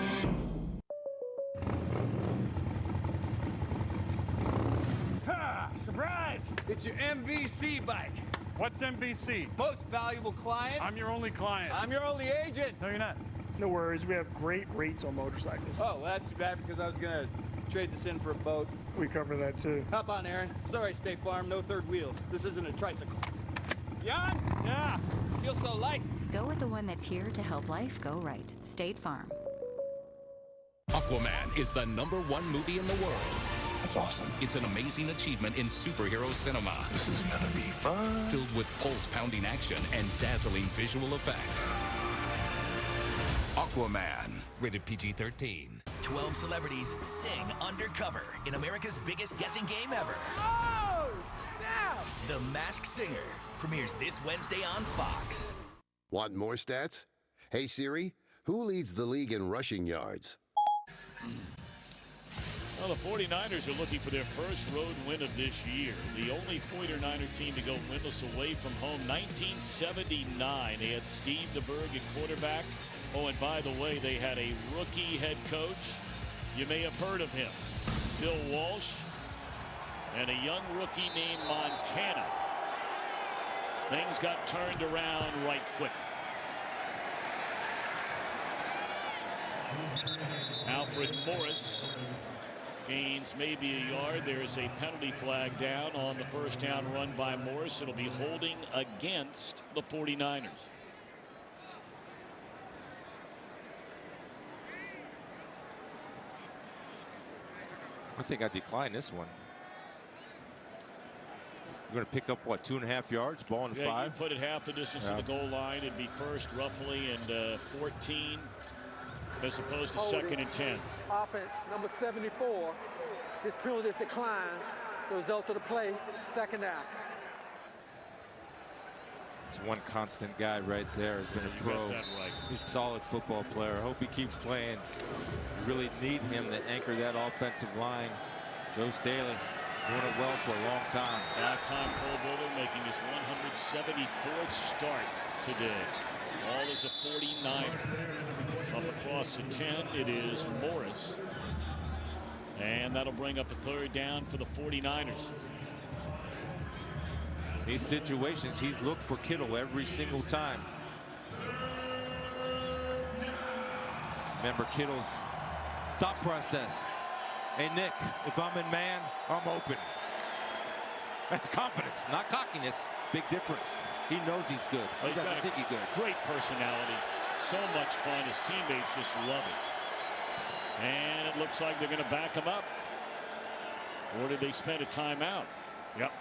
Ha! Surprise! It's your MVC bike. What's MVC? Most valuable client. I'm your only client. I'm your only agent. No, you're not. No worries, we have great rates on motorcycles. Oh, well, that's too bad because I was gonna trade this in for a boat. We cover that too. Hop on, Aaron. Sorry, State Farm, no third wheels. This isn't a tricycle. Jan? Yeah. Feels so light. Go with the one that's here to help life go right. State Farm. Aquaman is the #1 movie in the world. That's awesome. It's an amazing achievement in superhero cinema. This is gonna be fun. Filled with pulse-pounding action and dazzling visual effects. Aquaman, rated PG-13. 12 celebrities sing undercover in America's biggest guessing game ever. Oh, snap! The Masked Singer premieres this Wednesday on Fox. Want more stats? Hey Siri, who leads the league in rushing yards? Well, the 49ers are looking for their first road win of this year. The only 49er team to go winless away from home, 1979. They had Steve DeBerg at quarterback. Oh, and by the way, they had a rookie head coach. You may have heard of him, Bill Walsh, and a young rookie named Montana. Things got turned around right quick. Alfred Morris gains maybe a yard. There's a penalty flag down on the first down run by Morris. It'll be holding against the 49ers. I think I decline this one. You're going to pick up, what, 2.5 yards, ball in 5? You put it half the distance to the goal line. It'd be first roughly and 14 as opposed to second and 10. Offense, number 74. This penalty is declined. The result of the play, second down. It's one constant guy right there. Has been a pro. Right. He's a solid football player. I hope he keeps playing. We really need him to anchor that offensive line. Joe Staley doing it well for a long time. 5-time Pro Bowler, making his 174th start today. All is a 49er. Up across the 10, it is Morris. And that'll bring up a third down for the 49ers. These situations, he's looked for Kittle every single time. Remember Kittle's thought process. Hey, Nick, if I'm in man, I'm open. That's confidence, not cockiness. Big difference. He knows he's good. He doesn't think he's good. Great personality. So much fun. His teammates just love it. And it looks like they're going to back him up. Or did they spend a timeout? Yep.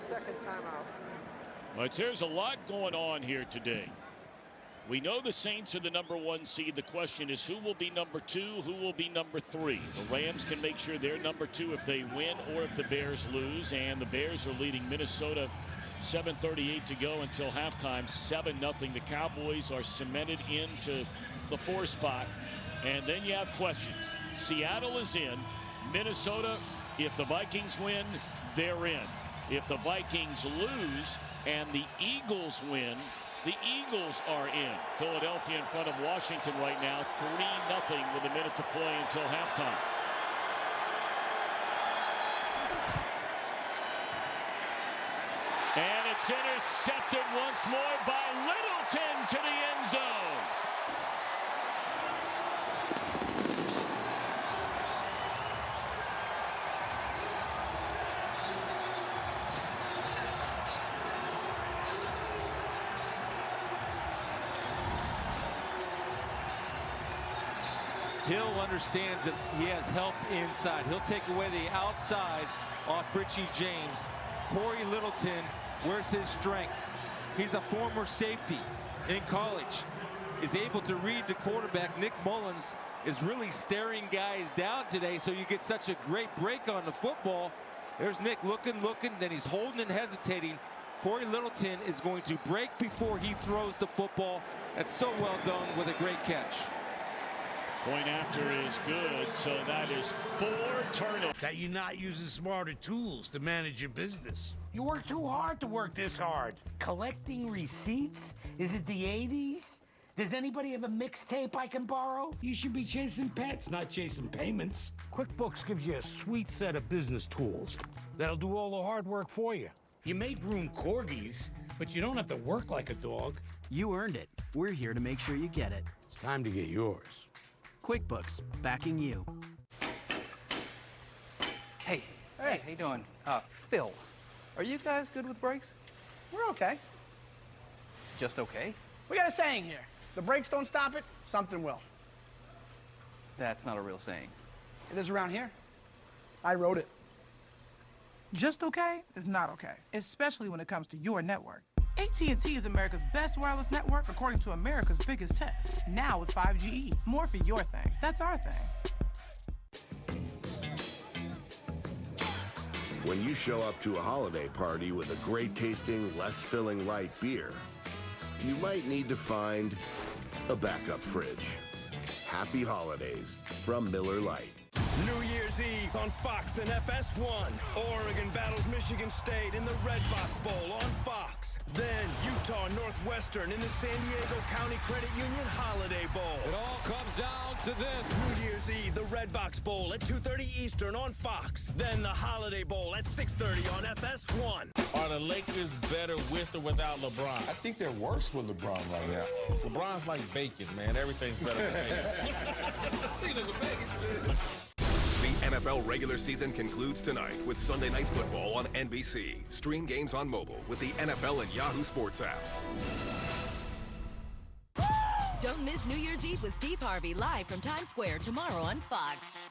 Second timeout. But there's a lot going on here today. We know the Saints are the #1 seed. The question is who will be number 2, who will be number 3. The Rams can make sure they're number 2 if they win or if the Bears lose. And the Bears are leading Minnesota 7:38 to go until halftime. 7-0. The Cowboys are cemented into the 4 spot. And then you have questions. Seattle is in. Minnesota, if the Vikings win, they're in. If the Vikings lose and the Eagles win, the Eagles are in. Philadelphia in front of Washington right now, 3-0 with a minute to play until halftime. And it's intercepted once more by Littleton to the end zone. Hill understands that he has help inside. He'll take away the outside off Richie James. Cory Littleton, where's his strength? He's a former safety in college. Is able to read the quarterback. Nick Mullens is really staring guys down today, so you get such a great break on the football. There's Nick looking, then he's holding and hesitating. Cory Littleton is going to break before he throws the football. That's so well done with a great catch. Point after is good, so that is 4 turnovers. That you're not using smarter tools to manage your business. You work too hard to work this hard. Collecting receipts? Is it the 80s? Does anybody have a mixtape I can borrow? You should be chasing pets, not chasing payments. QuickBooks gives you a sweet set of business tools that'll do all the hard work for you. You may groom corgis, but you don't have to work like a dog. You earned it. We're here to make sure you get it. It's time to get yours. QuickBooks, backing you. Hey, how you doing? Phil, are you guys good with brakes? We're okay. Just okay? We got a saying here. The brakes don't stop it, something will. That's not a real saying. It is around here. I wrote it. Just okay is not okay, especially when it comes to your network. AT&T is America's best wireless network according to America's biggest test. Now with 5GE. More for your thing. That's our thing. When you show up to a holiday party with a great-tasting, less-filling light beer, you might need to find a backup fridge. Happy holidays from Miller Lite. New Year's Eve on Fox and FS1. Oregon battles Michigan State in the Red Box Bowl on Fox. Then Utah Northwestern in the San Diego County Credit Union Holiday Bowl. It all comes down to this. New Year's Eve, the Red Box Bowl at 2:30 Eastern on Fox. Then the Holiday Bowl at 6:30 on FS1. Are the Lakers better with or without LeBron? I think they're worse with LeBron right now. LeBron's like bacon, man. Everything's better than bacon. The NFL regular season concludes tonight with Sunday Night Football on NBC. Stream games on mobile with the NFL and Yahoo Sports apps. Don't miss New Year's Eve with Steve Harvey live from Times Square tomorrow on Fox.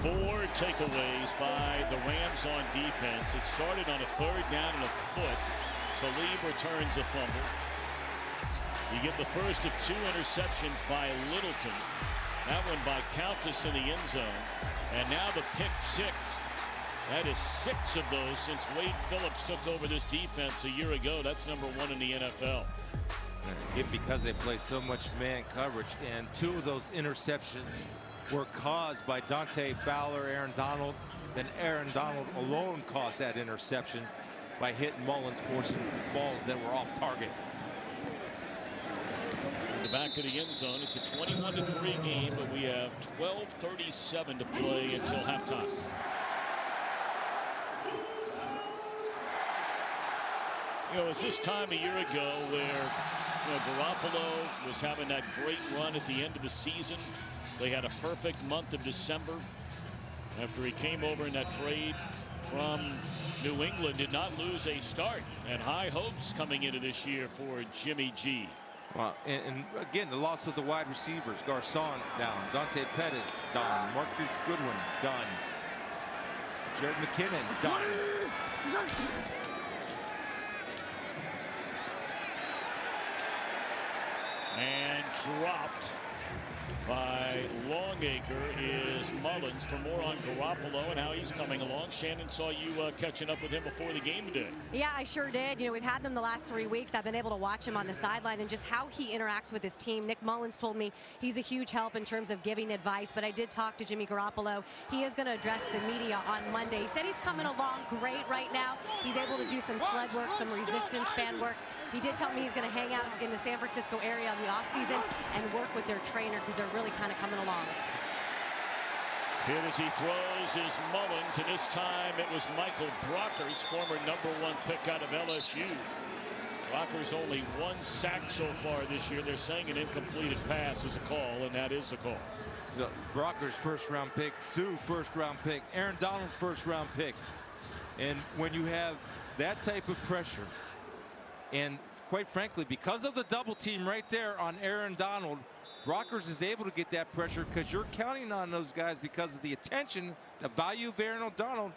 4 takeaways by the Rams on defense. It started on a 3rd down and a foot. Talib returns a fumble. You get the first of 2 interceptions by Littleton. That one by Countess in the end zone. And now the pick 6. That is 6 of those since Wade Phillips took over this defense a year ago. That's number 1 in the NFL. Because they play so much man coverage, and 2 of those interceptions were caused by Dante Fowler, Aaron Donald. Then Aaron Donald alone caused that interception by hitting Mullens, forcing balls that were off target. The back of the end zone. It's a 21-3 game, but we have 12:37 to play until halftime. You know, it was this time a year ago where Garoppolo was having that great run at the end of the season. They had a perfect month of December after he came over in that trade from New England. Did not lose a start, and high hopes coming into this year for Jimmy G. Well, and again, the loss of the wide receivers. Garcon down. Dante Pettis done. Marcus Goodwin done. Jared McKinnon done. And dropped by Longacre is Mullens. For more on Garoppolo and how he's coming along, Shannon saw you catching up with him before the game today. Yeah, I sure did. You know, we've had them the last 3 weeks. I've been able to watch him on the sideline and just how he interacts with his team. Nick Mullens told me he's a huge help in terms of giving advice, but I did talk to Jimmy Garoppolo. He is going to address the media on Monday. He said he's coming along great right now. He's able to do some sled work, some resistance band work. He did tell me he's going to hang out in the San Francisco area in the offseason and work with their trainer because they're really kind of coming along. Here as he throws is Mullens, and this time it was Michael Brockers, former #1 pick out of LSU. Brockers only 1 sack so far this year. They're saying an incompleted pass is a call, and that is the call. Brockers first-round pick, Sue first-round pick, Aaron Donald first-round pick. And when you have that type of pressure, and quite frankly, because of the double team right there on Aaron Donald, Brockers is able to get that pressure because you're counting on those guys because of the attention, the value of Aaron Donald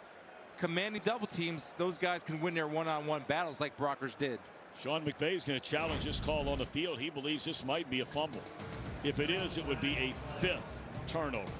commanding double teams. Those guys can win their one-on-one battles like Brockers did. Sean McVay is going to challenge this call on the field. He believes this might be a fumble. If it is, it would be a 5th turnover.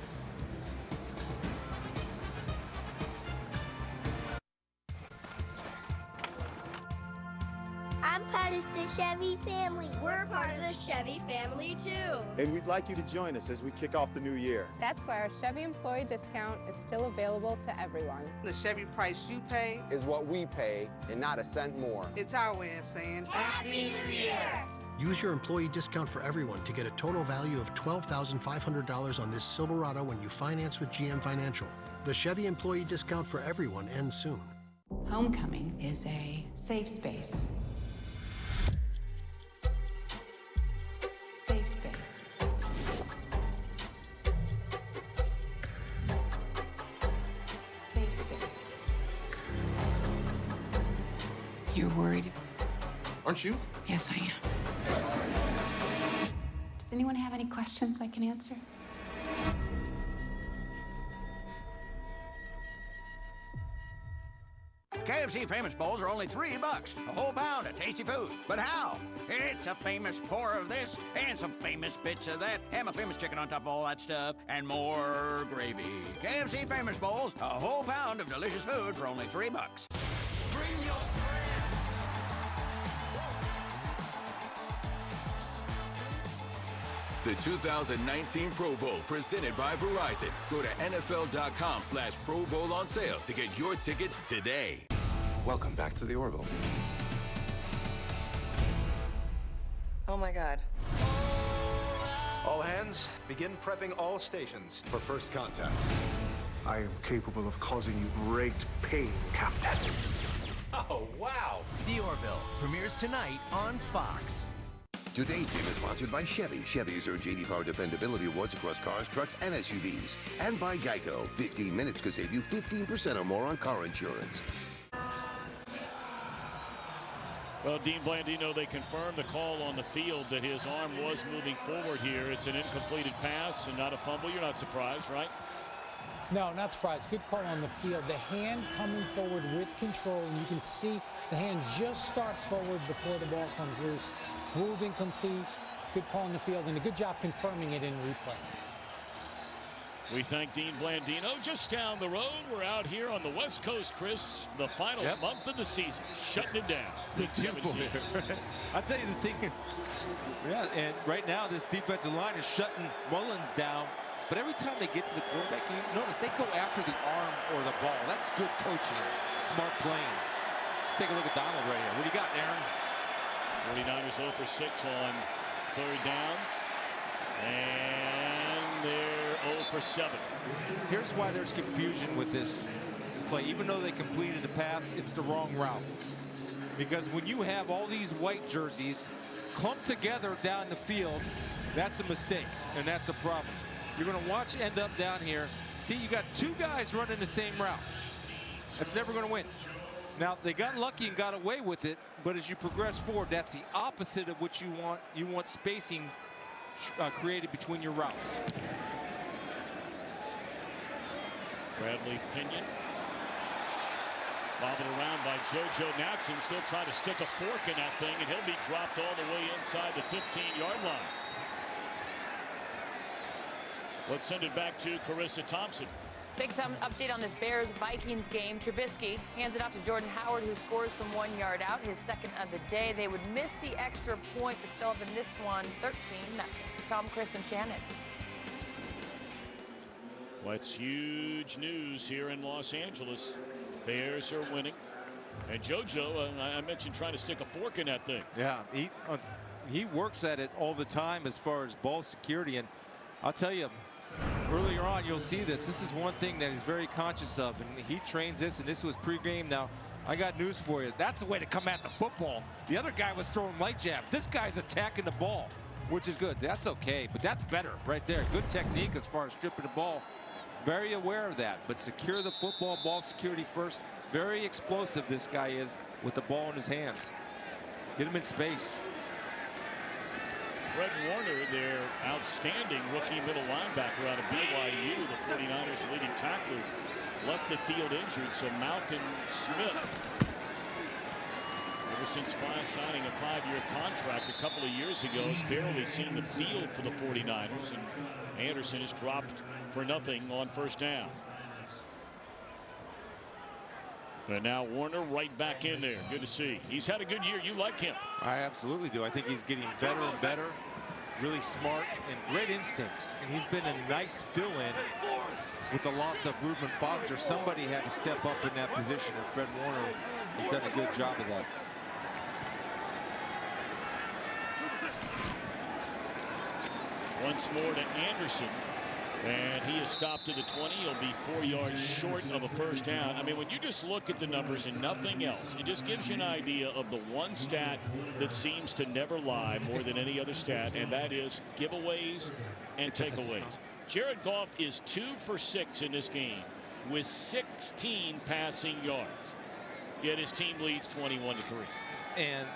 I'm part of the Chevy family. We're part of the Chevy family, too. And we'd like you to join us as we kick off the new year. That's why our Chevy employee discount is still available to everyone. The Chevy price you pay is what we pay and not a cent more. It's our way of saying Happy New Year. Use your employee discount for everyone to get a total value of $12,500 on this Silverado when you finance with GM Financial. The Chevy employee discount for everyone ends soon. Homecoming is a safe space. Safe space. Safe space. You're worried? Aren't you? Yes, I am. Does anyone have any questions I can answer? KFC Famous Bowls are only $3, a whole pound of tasty food. But how? It's a famous pour of this and some famous bits of that, and my famous chicken on top of all that stuff, and more gravy. KFC Famous Bowls, a whole pound of delicious food for only $3. Bring your friends. The 2019 Pro Bowl presented by Verizon. Go to NFL.com/Pro Bowl on sale to get your tickets today. Welcome back to the Orville. Oh my God. All hands, begin prepping all stations for first contact. I am capable of causing you great pain, Captain. Oh, wow. The Orville premieres tonight on Fox. Today's game is sponsored by Chevy. Chevy's earned J.D. Power Dependability Awards across cars, trucks, and SUVs. And by Geico. 15 minutes could save you 15% or more on car insurance. Well, Dean Blandino, they confirmed the call on the field that his arm was moving forward here. It's an incompleted pass and not a fumble. You're not surprised, right? No, not surprised. Good call on the field. The hand coming forward with control. And you can see the hand just start forward before the ball comes loose. Ruled incomplete. Good call on the field, and a good job confirming it in replay. We thank Dean Blandino. Just down the road, we're out here on the West Coast, Chris, the final month of the season, shutting it down. It's beautiful here. I'll tell you the thing. Yeah, and right now this defensive line is shutting Mullens down. But every time they get to the quarterback, you notice they go after the arm or the ball. That's good coaching, smart playing. Let's take a look at Donald right here. What do you got, Aaron? 49ers 0 for 6 on third downs. And they're 0 for 7. Here's why there's confusion with this play. Even though they completed the pass, it's the wrong route. Because when you have all these white jerseys clumped together down the field, that's a mistake, and that's a problem. You're going to watch end up down here. See, you got two guys running the same route. That's never going to win. Now, they got lucky and got away with it, but as you progress forward, that's the opposite of what you want. You want spacing created between your routes. Bradley Pinion. Bobbled around by JoJo Natson, still trying to stick a fork in that thing, and he'll be dropped all the way inside the 15-yard line. Let's send it back to Carissa Thompson. Big time update on this Bears-Vikings game. Trubisky hands it off to Jordan Howard, who scores from 1 yard out, his second of the day. They would miss the extra point, but still up in this one, 13-0. Tom, Chris, and Shannon. Well, it's huge news here in Los Angeles. Bears are winning. And JoJo, I mentioned trying to stick a fork in that thing. Yeah, he works at it all the time as far as ball security. And I'll tell you, earlier on, you'll see this. This is one thing that he's very conscious of, and he trains this, and this was pregame. Now, I got news for you. That's the way to come at the football. The other guy was throwing light jabs. This guy's attacking the ball, which is good. That's okay, but that's better right there. Good technique as far as stripping the ball. Very aware of that, but secure the football, ball security first. Very explosive this guy is with the ball in his hands. Get him in space. Fred Warner, their outstanding rookie middle linebacker out of BYU, the 49ers leading tackler, left the field injured. So Malcolm Smith, ever since signing a 5-year contract a couple of years ago, has barely seen the field for the 49ers. And Anderson is dropped for nothing on first down. And now Warner right back in there. Good to see. He's had a good year. You like him. I absolutely do. I think he's getting better and better. Really smart and great instincts. And he's been a nice fill-in with the loss of Reuben Foster. Somebody had to step up in that position, and Fred Warner has done a good job of that. Once more to Anderson. And he is stopped to the 20. He'll be 4 yards short of a first down. I mean, when you just look at the numbers and nothing else, it just gives you an idea of the one stat that seems to never lie more than any other stat, and that is giveaways and takeaways. Jared Goff is 2 for 6 in this game with 16 passing yards. Yet his team leads 21-3. And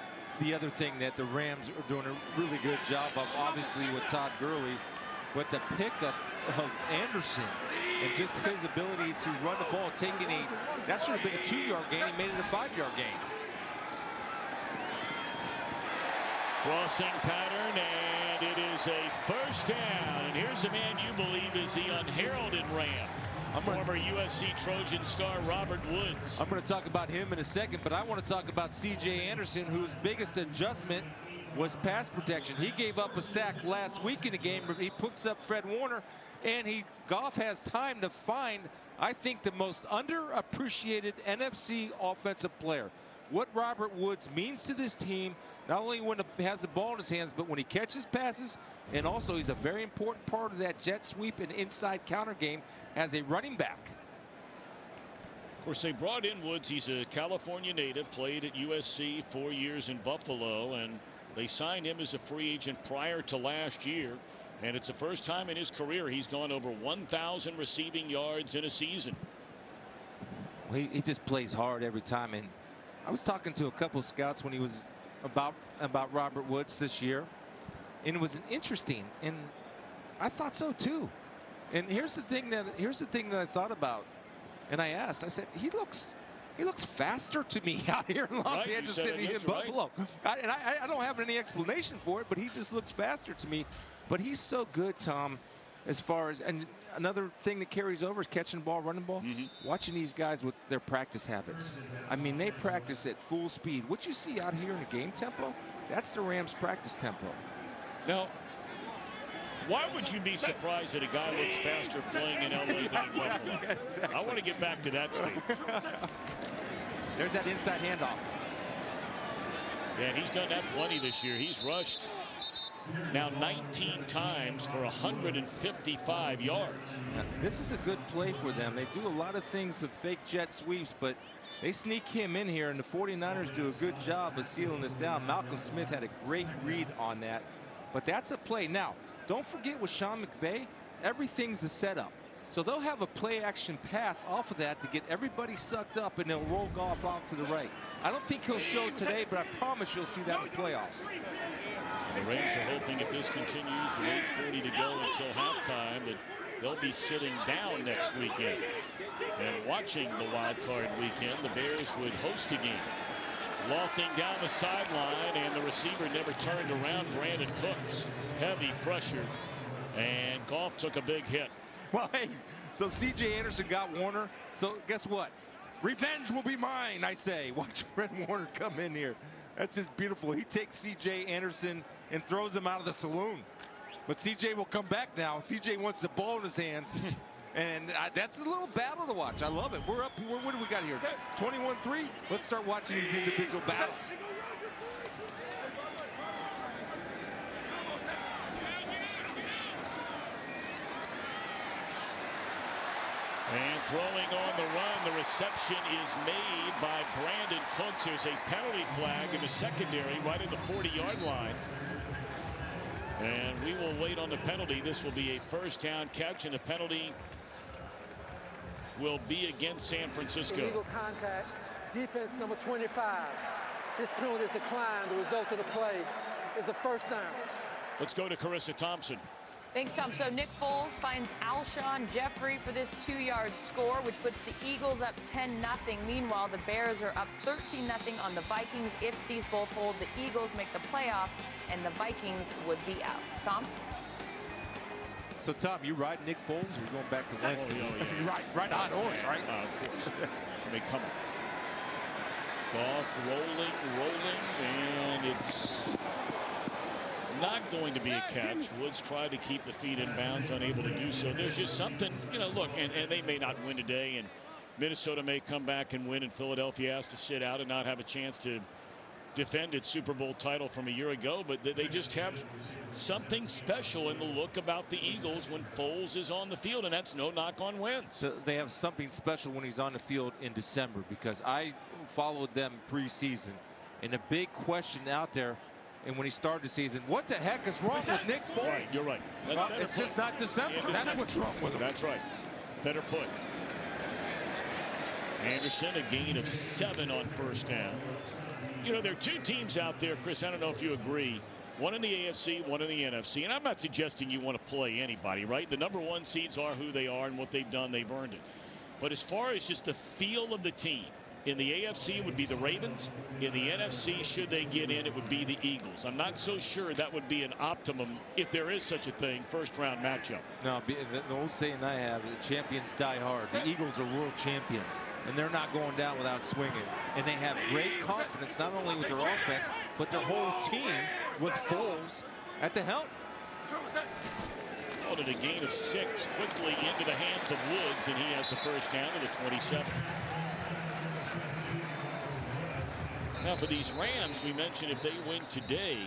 the other thing that the Rams are doing a really good job of, obviously with Todd Gurley, but the pickup of Anderson and just his ability to run the ball, taking that should have been a 2-yard gain. He made it a 5-yard gain. Crossing pattern, and it is a first down. And here's a man you believe is the unheralded Ram. Former USC Trojan star Robert Woods. I'm going to talk about him in a second, but I want to talk about C.J. Anderson, whose biggest adjustment was pass protection. He gave up a sack last week in the game. He puts up Fred Warner, and Goff has time to find, I think, the most underappreciated NFC offensive player. What Robert Woods means to this team, not only when he has the ball in his hands, but when he catches passes, and also he's a very important part of that jet sweep and inside counter game as a running back. Of course, they brought in Woods. He's a California native, played at USC 4 years in Buffalo, and they signed him as a free agent prior to last year. And it's the first time in his career he's gone over 1,000 receiving yards in a season. Well, he just plays hard every time. And I was talking to a couple of scouts when he was about Robert Woods this year, and it was interesting, and I thought so too. And here's the thing that I thought about, and I asked. I said, he looks faster to me out here in Los Angeles than in Buffalo. Right. I don't have any explanation for it, but he just looks faster to me. But he's so good, Tom, as far as, and another thing that carries over is catching the ball, running the ball. Watching these guys with their practice habits. I mean, they practice at full speed. What you see out here in the game tempo, that's the Rams' practice tempo. Now, why would you be surprised that a guy looks faster playing in LA than in Buffalo? Exactly. I want to get back to that statement. There's that inside handoff. Yeah, he's done that plenty this year. He's rushed now 19 times for 155 yards. Now, this is a good play for them. They do a lot of things of fake jet sweeps, but they sneak him in here, and the 49ers do a good job of sealing this down. Malcolm Smith had a great read on that, but that's a play. Now, don't forget with Sean McVay, everything's a setup. So they'll have a play action pass off of that to get everybody sucked up, and they'll roll Goff out to the right. I don't think he'll show today, but I promise you'll see that in the playoffs. The Rams are hoping if this continues with 8:40 to go until halftime that they'll be sitting down next weekend. And watching the wild card weekend, the Bears would host a game. Lofting down the sideline, and the receiver never turned around. Brandin Cooks. Heavy pressure And Goff took a big hit. Well, hey, so C.J. Anderson got Warner. So guess what? Revenge will be mine, I say. Watch Fred Warner come in here. That's just beautiful. He takes C.J. Anderson and throws him out of the saloon. But C.J. will come back now. C.J. wants the ball in his hands. And that's a little battle to watch. I love it. We're up. What do we got here? 21-3. Let's start watching these individual battles. And throwing on the run, the reception is made by Brandin Cooks. There's a penalty flag in the secondary right at the 40-yard line. And we will wait on the penalty. This will be a first down catch, and the penalty will be against San Francisco. Illegal contact, defense number 25. This penalty is declined. The result of the play is a first down. Let's go to Carissa Thompson. Thanks, Tom. So Nick Foles finds Alshon Jeffrey for this 2-yard score, which puts the Eagles up 10-0. Meanwhile, the Bears are up 13-0 on the Vikings. If these both hold, the Eagles make the playoffs, and the Vikings would be out. Tom? So, Tom, you ride Nick Foles, or you going back to Wentz? Yeah. Right on horse, right? Of course. I mean, come on. Goff rolling, and it's not going to be a catch. Woods tried to keep the feet in bounds, unable to do so. There's just something, look, and they may not win today, and Minnesota may come back and win, and Philadelphia has to sit out and not have a chance to defend its Super Bowl title from a year ago, but they just have something special in the look about the Eagles when Foles is on the field, and that's no knock on Wentz. So they have something special when he's on the field in December, because I followed them preseason, and the big question out there, and when he started the season, what the heck is wrong with Nick Foles? Right, you're right. It's just not December. That's what's wrong with him. That's right. Better put. Anderson, a gain of 7 on first down. There are two teams out there, Chris, I don't know if you agree. One in the AFC, one in the NFC. And I'm not suggesting you want to play anybody, right? The number 1 seeds are who they are, and what they've done, they've earned it. But as far as just the feel of the team, in the AFC it would be the Ravens. In the NFC, should they get in, it would be the Eagles. I'm not so sure that would be an optimum, if there is such a thing, first-round matchup. No, the old saying I have, the champions die hard. The Eagles are world champions, and they're not going down without swinging. And they have great confidence, not only with their offense, but their whole team with Foles at the helm. At a gain of 6 quickly into the hands of Woods, and he has the first down to the 27. Now for these Rams, we mentioned if they win today.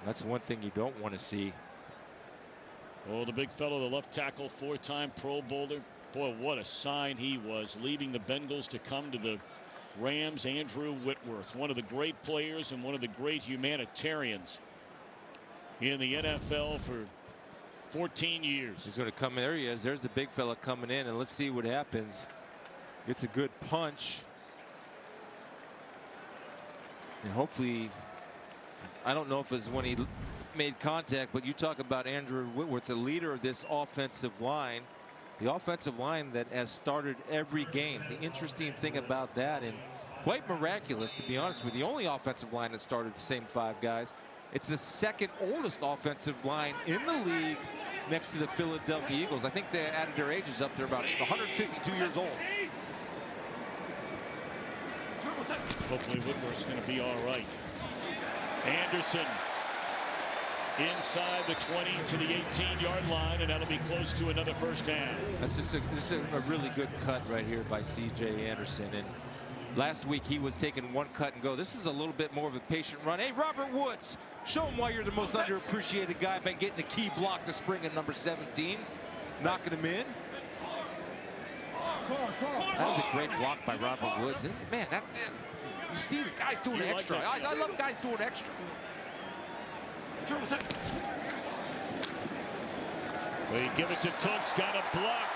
That's one thing you don't want to see. Oh, the big fellow, the left tackle, 4-time Pro Bowler. Boy, what a sign he was, leaving the Bengals to come to the Rams. Andrew Whitworth, one of the great players and one of the great humanitarians in the NFL for 14 years. He's going to come in. There he is. There's the big fella coming in, and let's see what happens. It's a good punch. And hopefully, I don't know if it's when he made contact, but you talk about Andrew Whitworth, the leader of this offensive line. The offensive line that has started every game. The interesting thing about that, and quite miraculous to be honest with you, the only offensive line that started the same 5 guys. It's the second oldest offensive line in the league next to the Philadelphia Eagles. I think they added their ages up. They're about 152 years old. Hopefully Whitworth's going to be all right. Anderson inside the 20 to the 18-yard line, and that'll be close to another first down. That's just a really good cut right here by C.J. Anderson. And last week he was taking one cut and go. This is a little bit more of a patient run. Hey, Robert Woods, show him why you're the most underappreciated guy by getting a key block to spring at number 17, knocking him in. That was a great block by Robert Woods. And man, that's it. You see the guys doing extra. I love guys doing extra. We give it to Cooks, got a block,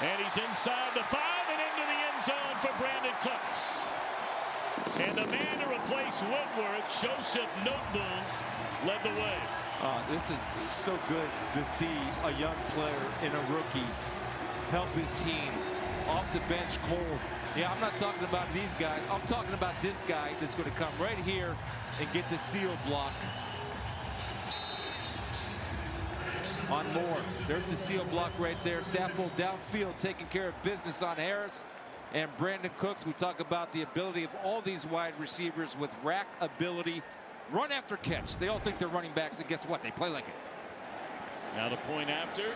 and he's inside the 5 and into the end zone for Brandin Cooks. And the man to replace Whitworth, Joseph Noteboom, led the way. This is so good to see a young player and a rookie help his team off the bench cold. Yeah, I'm not talking about these guys. I'm talking about this guy that's going to come right here and get the seal block. on Moore. There's the seal block right there. Saffold downfield taking care of business on Harris. And Brandin Cooks, we talk about the ability of all these wide receivers with rack ability, run after catch. They all think they're running backs, and guess what? They play like it. Now the point after.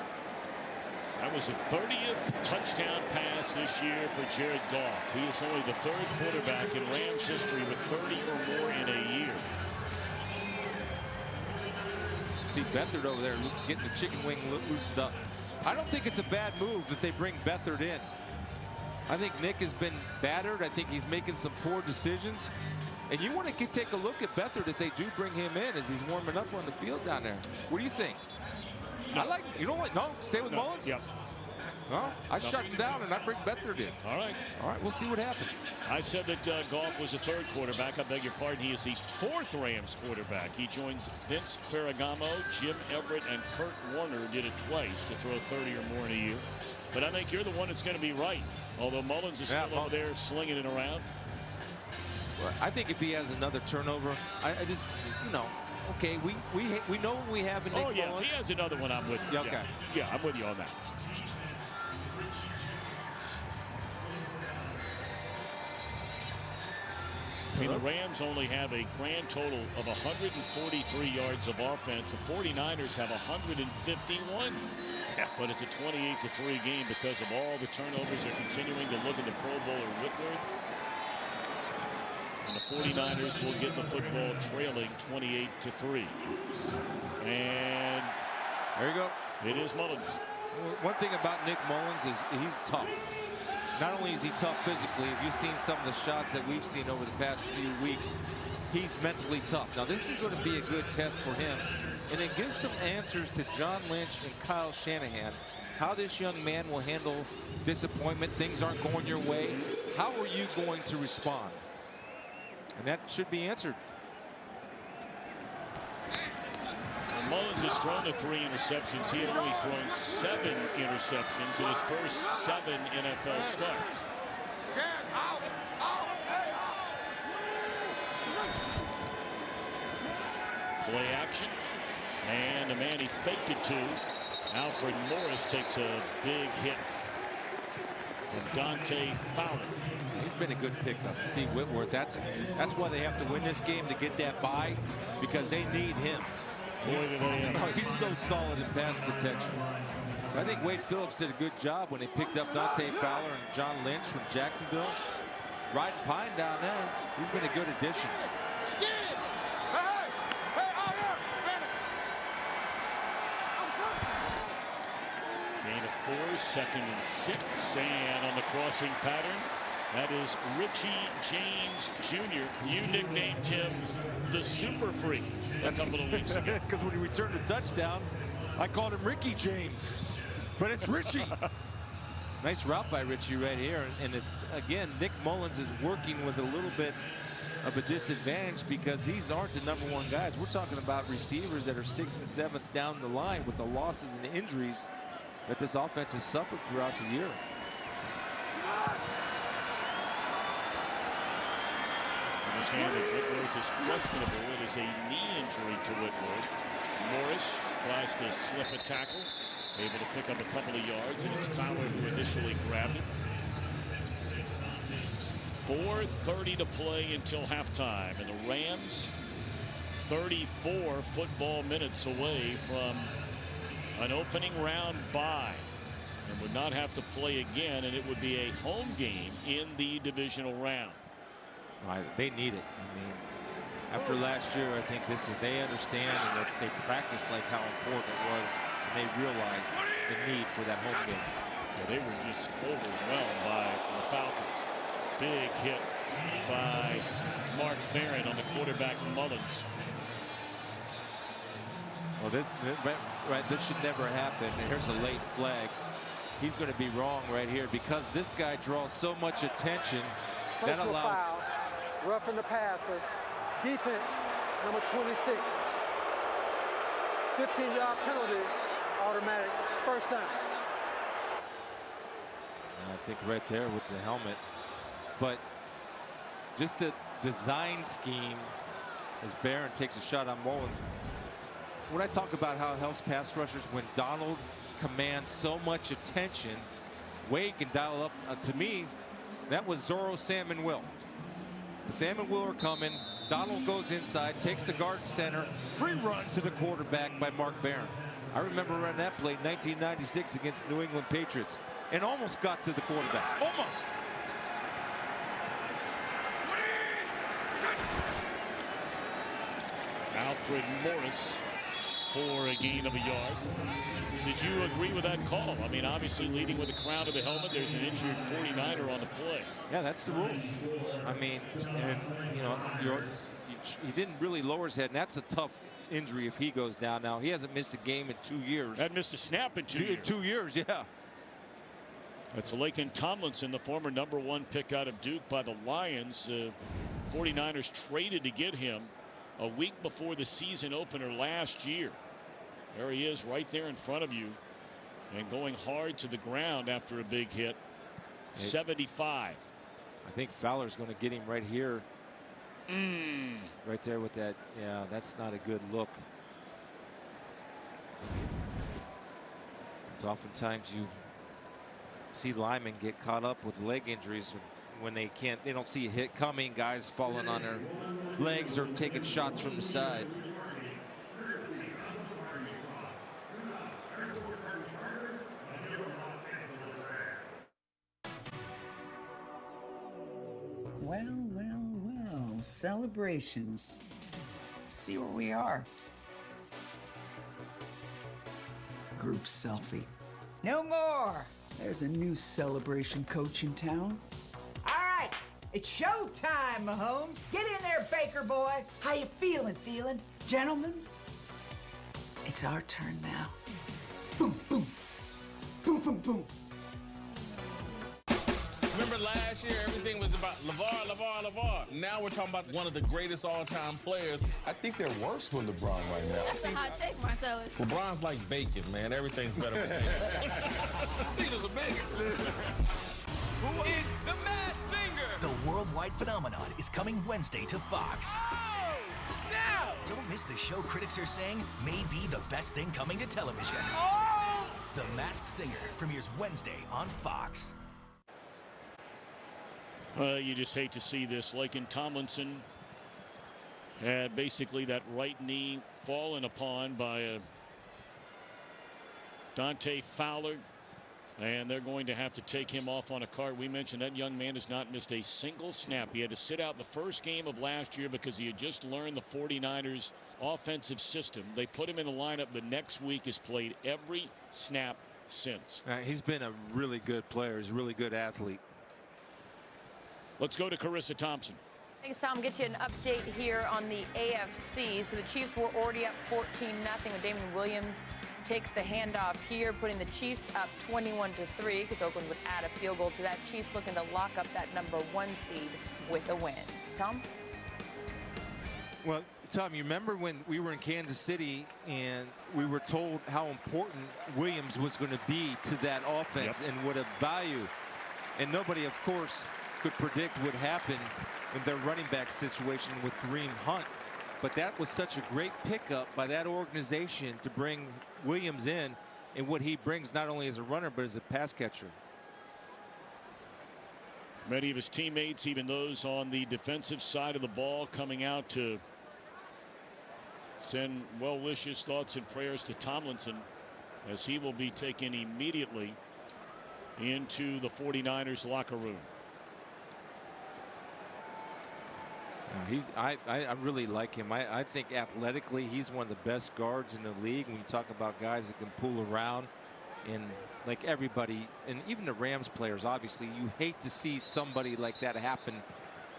That was a 30th touchdown pass this year for Jared Goff. He is only the 3rd quarterback in Rams history with 30 or more in a year. See Beathard over there getting the chicken wing loosened up. I don't think it's a bad move if they bring Beathard in. I think Nick has been battered. I think he's making some poor decisions. And you want to take a look at Beathard if they do bring him in as he's warming up on the field down there. What do you think? No. I like, you know what? No, stay with Mullens? Yep. No, I shut him down and I bring Beathard in. All right. All right, we'll see what happens. I said that Goff was a 3rd quarterback. I beg your pardon. He is the 4th Rams quarterback. He joins Vince Ferragamo, Jim Everett, and Kurt Warner did it twice to throw 30 or more in a year. But I think you're the one that's going to be right. Although Mullens is still over there slinging it around. Well, I think if he has another turnover, I just, you know, okay, we know what we have in Nick Mullens. If he has another one, I'm with you. Okay. Yeah, I'm with you on that. I mean, the Rams only have a grand total of 143 yards of offense. The 49ers have 151. But it's a 28-3 game because of all the turnovers. They're continuing to look at the Pro Bowler Whitworth. And the 49ers will get the football trailing 28-3. And there you go. It is Mullens. One thing about Nick Mullens is he's tough. Not only is he tough physically, if you've seen some of the shots that we've seen over the past few weeks, he's mentally tough. Now, this is going to be a good test for him. And it gives some answers to John Lynch and Kyle Shanahan. How this young man will handle disappointment. Things aren't going your way. How are you going to respond? And that should be answered. Mullens has thrown the 3 interceptions. He had only thrown 7 interceptions in his first 7 NFL starts. Play action. And the man he faked it to, Alfred Morris, takes a big hit from Dante Fowler. He's been a good pickup. See Whitworth, that's why they have to win this game to get that bye, because they need him. He's so solid in pass protection. But I think Wade Phillips did a good job when they picked up Dante Fowler and John Lynch from Jacksonville. Riding Pine down there, he's been a good addition. Gain of 4, 2nd and 6, and on the crossing pattern, that is Richie James Jr. You nicknamed him the Super Freak a couple of weeks ago. Because when he returned a touchdown, I called him Ricky James, but it's Richie. Nice route by Richie right here, and again, Nick Mullens is working with a little bit of a disadvantage because these aren't the #1 guys. We're talking about receivers that are 6th and 7th down the line with the losses and the injuries that this offense has suffered throughout the year. Understand that Whitworth is questionable. It is a knee injury to Whitworth. Morris tries to slip a tackle, able to pick up a couple of yards, and it's Fowler who initially grabbed it. 4:30 to play until halftime, and the Rams 34 football minutes away from an opening round bye and would not have to play again, and it would be a home game in the divisional round. They need it. I mean, after last year, I think they understand and they practiced like how important it was, and they realized the need for that home game. Yeah, they were just overwhelmed by the Falcons. Big hit by Mark Barron on the quarterback Mullens. Well, this should never happen. And here's a late flag. He's going to be wrong right here because this guy draws so much attention. That allows. Foul. Roughing the passer. Defense, number 26. 15-yard penalty, automatic first down. I think right there with the helmet. But just the design scheme as Barron takes a shot on Mullens. when I talk about how it helps pass rushers, when Donald commands so much attention, Wade can dial up. To me, that was Zorro, Sam, and Will. Sam and Will are coming. Donald goes inside, takes the guard center, free run to the quarterback by Mark Barron. I remember running that play in 1996 against New England Patriots and almost got to the quarterback. Almost. Alfred Morris for a gain of a yard. Did you agree with that call? I mean, obviously leading with the crown of the helmet. There's an injured 49er on the play. Yeah, that's the rules. I mean, and you know, he didn't really lower his head, and that's a tough injury if he goes down. Now, he hasn't missed a game in 2 years. Hadn't missed a snap in 2 years. In 2 years, yeah. That's Laken Tomlinson, the former #1 pick out of Duke by the Lions. 49ers traded to get him a week before the season opener last year. There he is right there in front of you and going hard to the ground after a big hit. 75. I think Fowler's going to get him right here. Right there with that. Yeah, that's not a good look. It's oftentimes you see linemen get caught up with leg injuries when they don't see a hit coming. Guys falling on their legs or taking shots from the side. Well, well, well, celebrations. Let's see where we are. Group selfie. No more. There's a new celebration coach in town. All right, it's showtime, Mahomes. Get in there, Baker boy. How you feeling, Gentlemen, it's our turn now. Boom, boom. Boom, boom, boom. Remember last year, everything was about LeVar. Now we're talking about one of the greatest all-time players. I think they're worse with LeBron right now. That's a hot take, Marcellus. LeBron's like bacon, man. Everything's better with bacon. He was a bacon. Who is the Masked Singer? The worldwide phenomenon is coming Wednesday to Fox. Oh, snap! Don't miss the show critics are saying may be the best thing coming to television. Oh! The Masked Singer premieres Wednesday on Fox. You just hate to see this. Laken Tomlinson had basically that right knee fallen upon by Dante Fowler, and they're going to have to take him off on a cart. We mentioned that young man has not missed a single snap. He had to sit out the first game of last year because he had just learned the 49ers offensive system. They put him in the lineup the next week, has played every snap since. He's been a really good player. He's a really good athlete. Let's go to Carissa Thompson. Thanks, Tom. Get you an update here on the AFC. So the Chiefs were already up 14-0 when Damon Williams takes the handoff here, putting the Chiefs up 21-3 because Oakland would add a field goal to that. Chiefs looking to lock up that #1 seed with a win. Tom? Well, Tom, you remember when we were in Kansas City and we were told how important Williams was going to be to that offense and what a value. And nobody, of course, could predict what happened in their running back situation with Kareem Hunt. But that was such a great pickup by that organization to bring Williams in and what he brings not only as a runner but as a pass catcher. Many of his teammates, even those on the defensive side of the ball, coming out to send well wishes, thoughts, and prayers to Tomlinson as he will be taken immediately into the 49ers locker room. I really like him. I think athletically he's one of the best guards in the league. When you talk about guys that can pull around, and like everybody, and even the Rams players, obviously you hate to see somebody like that happen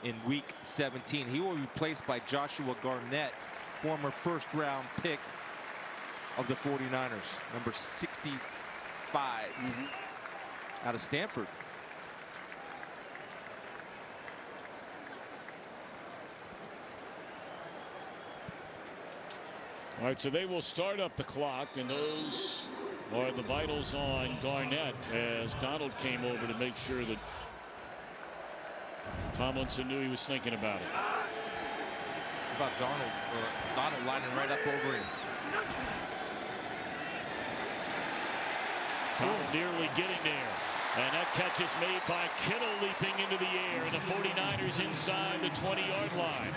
in week 17. He will be replaced by Joshua Garnett, former first-round pick of the 49ers, number 65 out of Stanford. All right, so they will start up the clock, and those are the vitals on Garnett as Donald came over to make sure that Tomlinson knew he was thinking about it. How about Donald lining right up over him. Donald nearly getting there. And that catch is made by Kittle leaping into the air. And the 49ers inside the 20-yard line.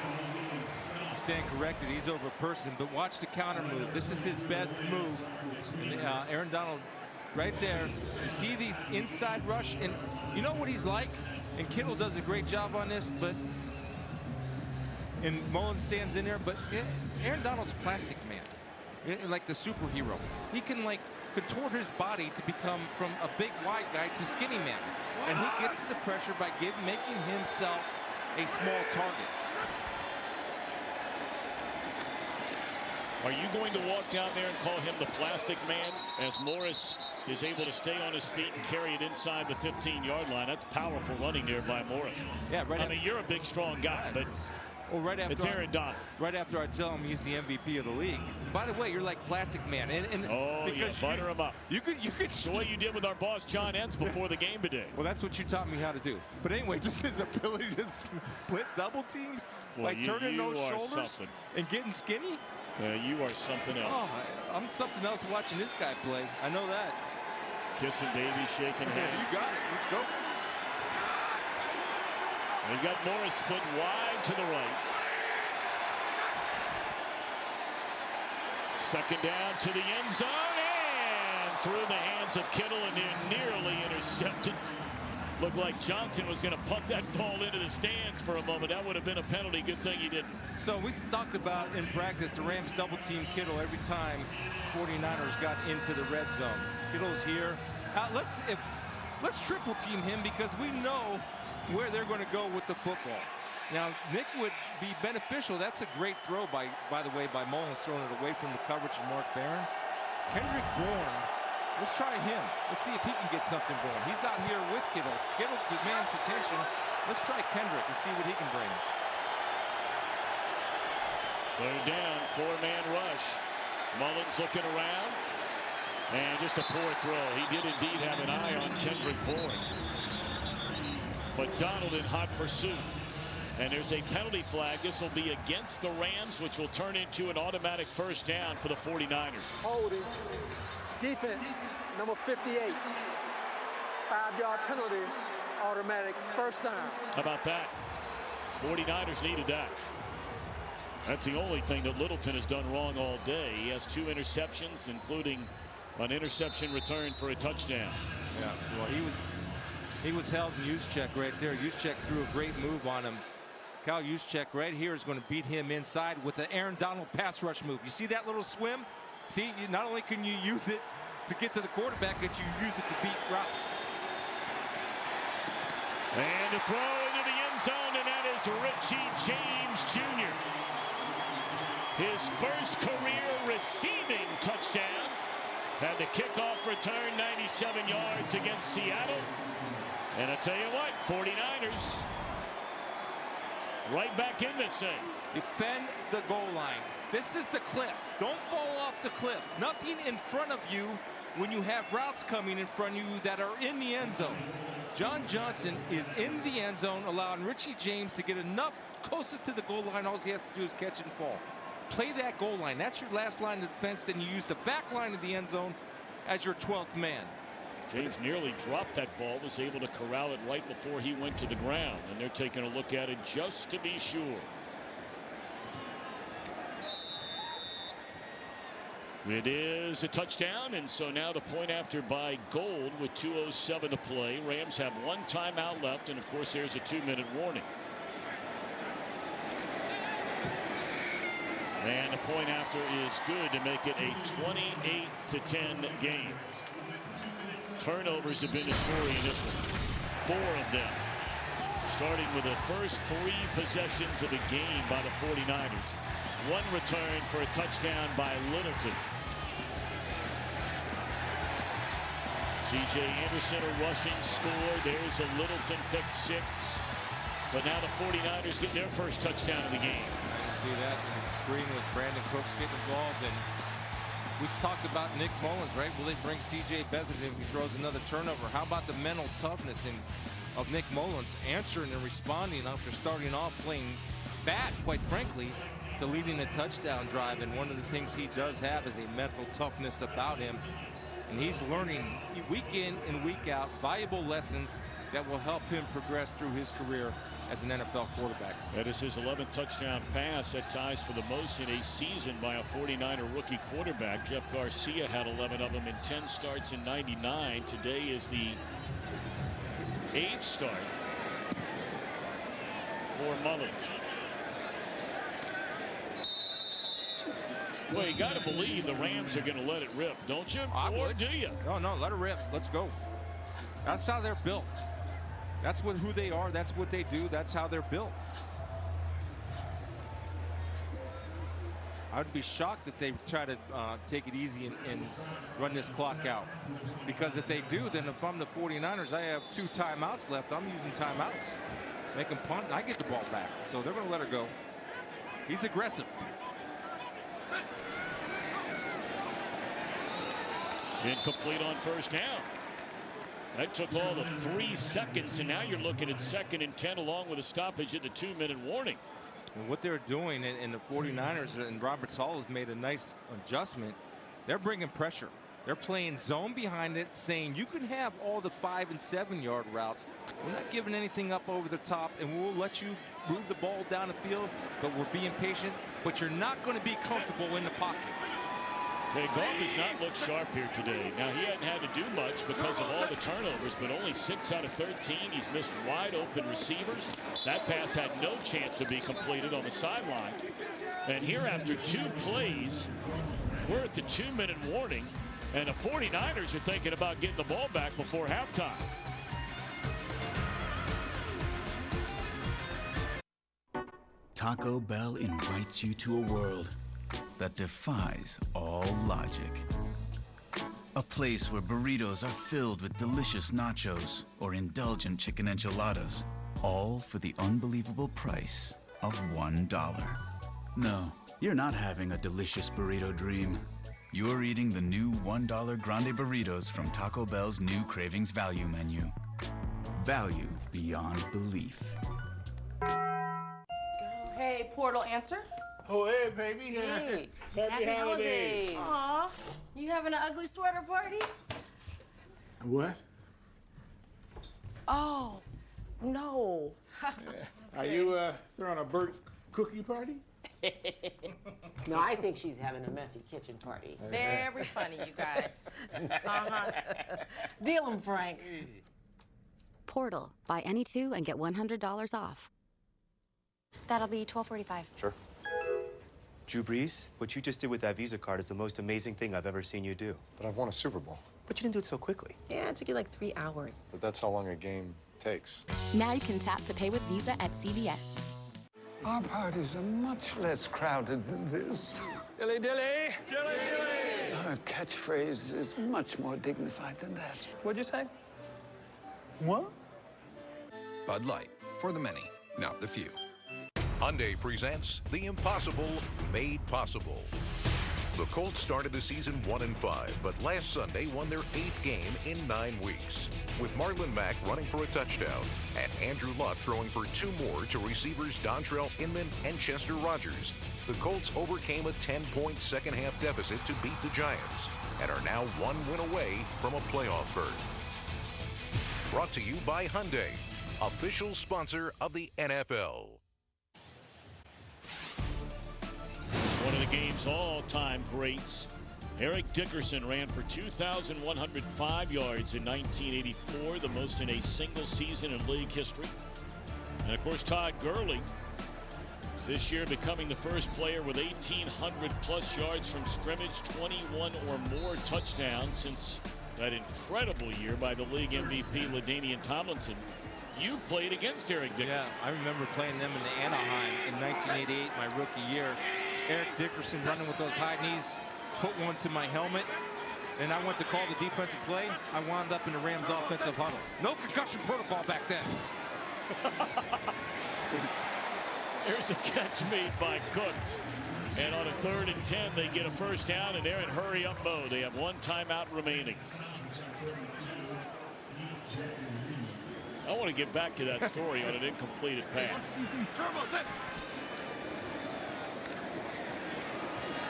Stand corrected. He's over a person, but watch the counter move. This is his best move. And Aaron Donald right there. You see the inside rush, and you know what he's like? And Kittle does a great job on this, and Mullens stands in there, but Aaron Donald's a plastic man, like the superhero. He can like contort his body to become from a big wide guy to skinny man, and he gets the pressure by making himself a small target. Are you going to walk down there and call him the plastic man as Morris is able to stay on his feet and carry it inside the 15-yard line? That's powerful running there by Morris. Yeah, right. I mean, you're a big, strong guy, but right after it's Aaron Donald. Right after I tell him he's the MVP of the league. By the way, you're like plastic man, and because butter him up. You could the way you did with our boss John Entz before the game today. Well, that's what you taught me how to do. But anyway, just his ability to split double teams by turning those shoulders and getting skinny. You are something else. Oh, I'm something else watching this guy play. I know that. Kissing baby, shaking hands. You got it. Let's go. They've got Morris split wide to the right. Second down to the end zone and through the hands of Kittle, and they're nearly intercepted. Looked like Johnson was going to punt that ball into the stands for a moment. That would have been a penalty. Good thing he didn't. So we talked about in practice the Rams double team Kittle every time 49ers got into the red zone. Kittle's here. Let's triple team him because we know where they're going to go with the football. Now Nick would be beneficial. That's a great throw by the way by Mullens, throwing it away from the coverage of Mark Barron. Kendrick Bourne. Let's try him. Let's see if he can get something going. He's out here with Kittle. Kittle demands attention. Let's try Kendrick and see what he can bring. Third down, four-man rush. Mullens looking around. And just a poor throw. He did indeed have an eye on Kendrick Bourne. But Donald in hot pursuit. And there's a penalty flag. This will be against the Rams, which will turn into an automatic first down for the 49ers. Holding. Defense, number 58. 5-yard penalty, automatic first down. How about that? 49ers needed that. That's the only thing that Littleton has done wrong all day. He has 2 interceptions, including an interception return for a touchdown. Yeah, well, he was held in Juszczyk right there. Juszczyk threw a great move on him. Kyle Juszczyk right here is going to beat him inside with an Aaron Donald pass rush move. You see that little swim? See, not only can you use it to get to the quarterback, but you use it to beat routes. And a throw into the end zone, and that is Richie James Jr. His first career receiving touchdown. Had the kickoff return 97 yards against Seattle. And I tell you what, 49ers right back in this thing. Defend the goal line. This is the cliff. Don't fall off the cliff. Nothing in front of you when you have routes coming in front of you that are in the end zone. John Johnson is in the end zone, allowing Richie James to get enough closest to the goal line. All he has to do is catch and fall. Play that goal line. That's your last line of defense. Then you use the back line of the end zone as your 12th man. James nearly dropped that ball, was able to corral it right before he went to the ground. And they're taking a look at it just to be sure. It is a touchdown, and so now the point after by Gold with 2:07 to play. Rams have 1 timeout left, and of course there's a 2-minute warning. And the point after is good to make it a 28-10 game. Turnovers have been the story in this one. 4 of them. Starting with the first 3 possessions of the game by the 49ers. 1 return for a touchdown by Littleton. C.J. Anderson a rushing score. There's a Littleton pick 6. But now the 49ers get their first touchdown of the game. You see that on the screen with Brandin Cooks getting involved. And we talked about Nick Mullens, right? Will they bring C.J. Beathard if he throws another turnover? How about the mental toughness of Nick Mullens answering and responding after starting off playing bad, quite frankly, to leading a touchdown drive? And one of the things he does have is a mental toughness about him. And he's learning week in and week out valuable lessons that will help him progress through his career as an NFL quarterback. That is his 11th touchdown pass. That ties for the most in a season by a 49er rookie quarterback. Jeff Garcia had 11 of them in 10 starts in '99. Today is the 8th start for Mullens. Well, you got to believe the Rams are going to let it rip, don't you? Or do you? No, let it rip. Let's go. That's how they're built. That's who they are. That's what they do. That's how they're built. I would be shocked if they try to take it easy and run this clock out. Because if they do, then if I'm the 49ers, I have 2 timeouts left. I'm using timeouts. Make them punt. I get the ball back. So they're going to let her go. He's aggressive. Incomplete on first down. That took all of 3 seconds, and now you're looking at 2nd and 10 along with a stoppage at the 2-minute warning. And what they're doing in the 49ers, and Robert Saleh has made a nice adjustment, they're bringing pressure. They're playing zone behind it, saying you can have all the 5- and 7-yard routes. We're not giving anything up over the top, and we'll let you move the ball down the field, but we're being patient. But you're not going to be comfortable in the pocket. Okay, Goff has not looked sharp here today. Now, he hadn't had to do much because of all the turnovers, but only 6 out of 13. He's missed wide open receivers. That pass had no chance to be completed on the sideline. And here, after 2 plays, we're at the 2-minute warning, and the 49ers are thinking about getting the ball back before halftime. Taco Bell invites you to a world that defies all logic. A place where burritos are filled with delicious nachos or indulgent chicken enchiladas, all for the unbelievable price of $1. No, you're not having a delicious burrito dream. You're eating the new $1 Grande Burritos from Taco Bell's new Cravings Value menu. Value beyond belief. Hey, portal answer. Oh, hey, baby. Hey. Happy holidays. Aw, you having an ugly sweater party? What? Oh, no. Are you throwing a burnt cookie party? No, I think she's having a messy kitchen party. Very funny, you guys. Deal 'em, Frank. Portal. Buy any 2 and get $100 off. That'll be $12.45. Sure. Drew Brees, what you just did with that Visa card is the most amazing thing I've ever seen you do. But I've won a Super Bowl. But you didn't do it so quickly. Yeah, it took you like 3 hours. But that's how long a game takes. Now you can tap to pay with Visa at CVS. Our parties are much less crowded than this. Dilly dilly! Dilly dilly! Our catchphrase is much more dignified than that. What'd you say? What? Bud Light, for the many, not the few. Hyundai presents the impossible made possible. The Colts started the season 1-5, but last Sunday won their 8th game in 9 weeks. With Marlon Mack running for a touchdown and Andrew Luck throwing for 2 more to receivers Dontrell Inman and Chester Rogers, the Colts overcame a 10-point second-half deficit to beat the Giants and are now 1 win away from a playoff berth. Brought to you by Hyundai, official sponsor of the NFL. One of the game's all-time greats, Eric Dickerson, ran for 2,105 yards in 1984, the most in a single season in league history. And of course, Todd Gurley, this year becoming the first player with 1,800+ yards from scrimmage, 21 or more touchdowns since that incredible year by the league MVP LaDainian Tomlinson. You played against Eric Dickerson. Yeah, I remember playing them in Anaheim in 1988, my rookie year. Eric Dickerson running with those high knees, put one to my helmet, and I went to call the defensive play. I wound up in the Rams offensive huddle. No concussion protocol back then. There's a catch made by Cooks. And on a 3rd and 10, they get a first down, and they're in hurry-up mode. They have 1 timeout remaining. I want to get back to that story on an incompleted pass.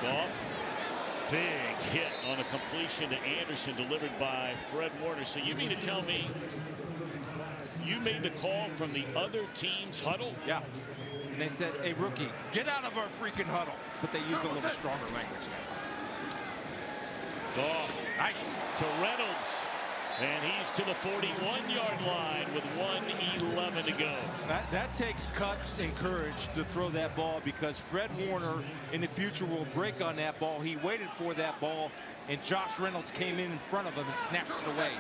Goff Big hit on a completion to Anderson delivered by Fred Warner. So you mean to tell me you made the call from the other team's huddle? Yeah. And they said, hey, rookie, get out of our freaking huddle. But they used a little stronger language. Goff. Nice. To Reynolds. And he's to the 41-yard line with 1:11 to go. That takes guts and courage to throw that ball, because Fred Warner in the future will break on that ball. He waited for that ball, and Josh Reynolds came in front of him and snatched it away.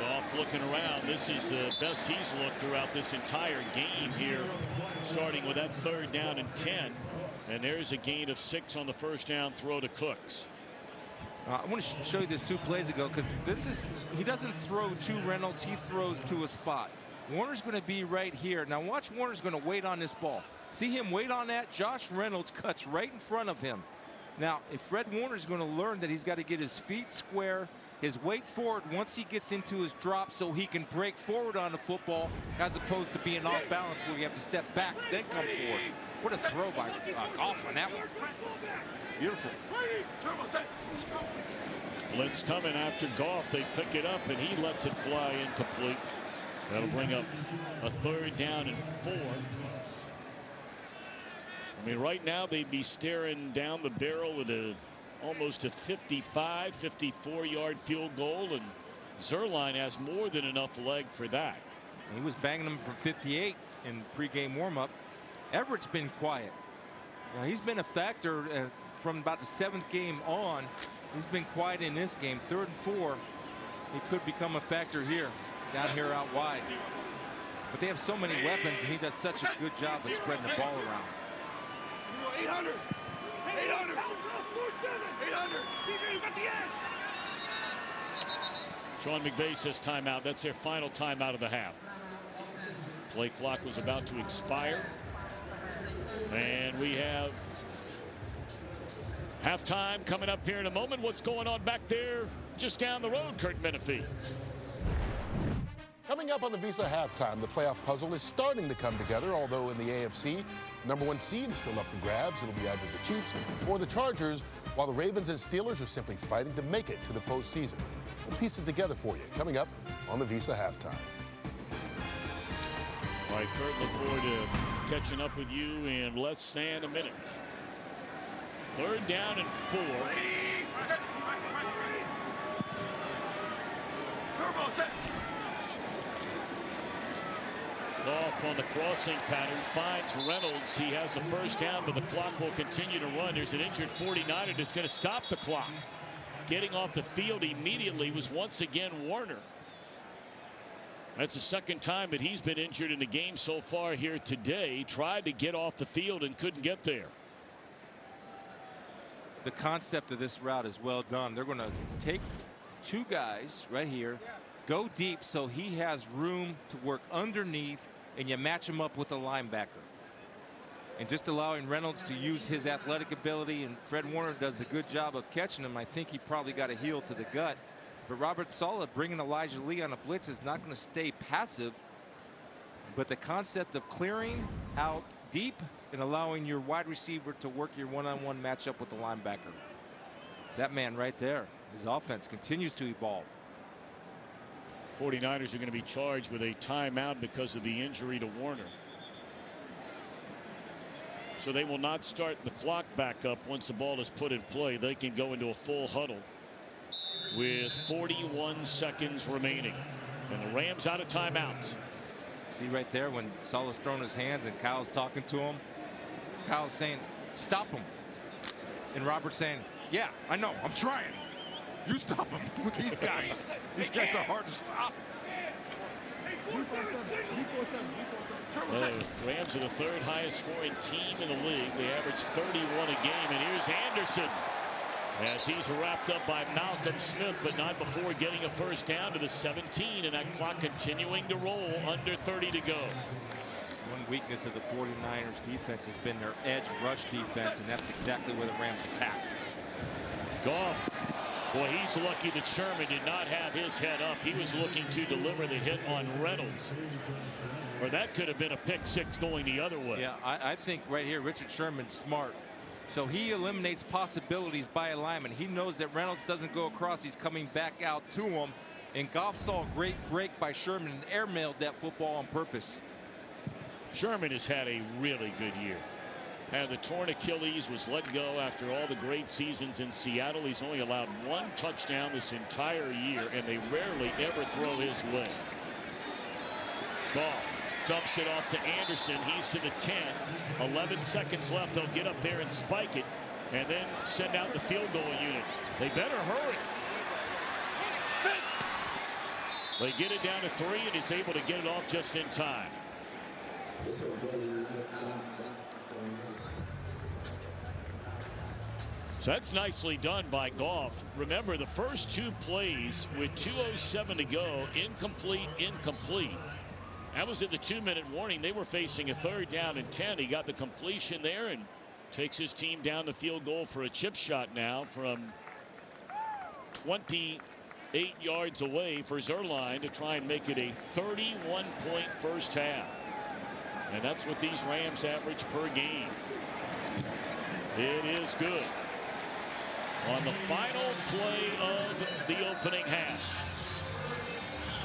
Goff looking around. This is the best he's looked throughout this entire game here, starting with that 3rd down and 10. And there's a gain of 6 on the first down throw to Cooks. I want to show you this 2 plays ago, because he doesn't throw to Reynolds, he throws to a spot. Warner's going to be right here. Now watch, Warner's going to wait on this ball. See him wait on that? Josh Reynolds cuts right in front of him. Now if Fred Warner's going to learn that he's got to get his feet square, his weight forward once he gets into his drop, so he can break forward on the football, as opposed to being off balance where you have to step back then come forward. What a throw by Goff on that one. Beautiful. Blitz coming after Goff. They pick it up and he lets it fly incomplete. That'll bring up a 3rd down and 4. I mean, right now they'd be staring down the barrel with almost a 55, 54-yard field goal, and Zuerlein has more than enough leg for that. He was banging them from 58 in pregame warm-up. Everett's been quiet. Now, he's been a factor from about the 7th game on. He's been quiet in this game. 3rd and 4. He could become a factor here, down here out wide. But they have so many weapons, and he does such a good job of spreading the ball around. 800. 800. 800. CJ, you got the edge. Sean McVay says timeout. That's their final timeout of the half. Play clock was about to expire. And we have halftime coming up here in a moment. What's going on back there just down the road, Kurt Menefee? Coming up on the Visa halftime, the playoff puzzle is starting to come together, although in the AFC, #1 seed is still up for grabs. It'll be either the Chiefs or the Chargers, while the Ravens and Steelers are simply fighting to make it to the postseason. We'll piece it together for you coming up on the Visa halftime. All right, Kurt, look forward to catching up with you in less than a minute. 3rd down and 4. Goff on the crossing pattern finds Reynolds. He has a first down, but the clock will continue to run. There's an injured 49er that's going to stop the clock. Getting off the field immediately was once again Warner. That's the 2nd time that he's been injured in the game so far here today. Tried to get off the field and couldn't get there. The concept of this route is well done. They're going to take 2 guys right here, go deep so he has room to work underneath, and you match him up with a linebacker. And just allowing Reynolds to use his athletic ability, and Fred Warner does a good job of catching him. I think he probably got a heel to the gut. But Robert Saleh bringing Elijah Lee on a blitz is not going to stay passive. But the concept of clearing out deep and allowing your wide receiver to work your one-on-one matchup with the linebacker. It's that man right there. His offense continues to evolve. 49ers are going to be charged with a timeout because of the injury to Warner. So they will not start the clock back up once the ball is put in play. They can go into a full huddle with 41 seconds remaining. And the Rams out of timeout. See right there when Saleh's throwing his hands and Kyle's talking to him. Kyle's saying, stop him. And Robert's saying, yeah, I know, I'm trying. You stop him with these guys. These guys are hard to stop. Rams are the 3rd highest scoring team in the league. They average 31 a game. And here's Anderson as he's wrapped up by Malcolm Smith, but not before getting a first down to the 17, and that clock continuing to roll. Under 30 to go. One weakness of the 49ers defense has been their edge rush defense, and that's exactly where the Rams attacked. Goff. Boy, he's lucky that Sherman did not have his head up. He was looking to deliver the hit on Reynolds. Or that could have been a pick 6 going the other way. Yeah, I think right here Richard Sherman's smart. So he eliminates possibilities by alignment. He knows that Reynolds doesn't go across. He's coming back out to him. And Goff saw a great break by Sherman and airmailed that football on purpose. Sherman has had a really good year. Had the torn Achilles, was let go after all the great seasons in Seattle. He's only allowed 1 touchdown this entire year, and they rarely ever throw his way. Goff dumps it off to Anderson. He's to the 10. 11 seconds left. They'll get up there and spike it and then send out the field goal unit. They better hurry. They get it down to 3, and he's able to get it off just in time. So that's nicely done by Goff. Remember, the first 2 plays with 2:07 to go, incomplete. That was at the 2-minute warning. They were facing a 3rd down and 10. He got the completion there and takes his team down the field goal for a chip shot now from 28 yards away for Zuerlein to try and make it a 31-point first half. And that's what these Rams average per game. It is good. On the final play of the opening half.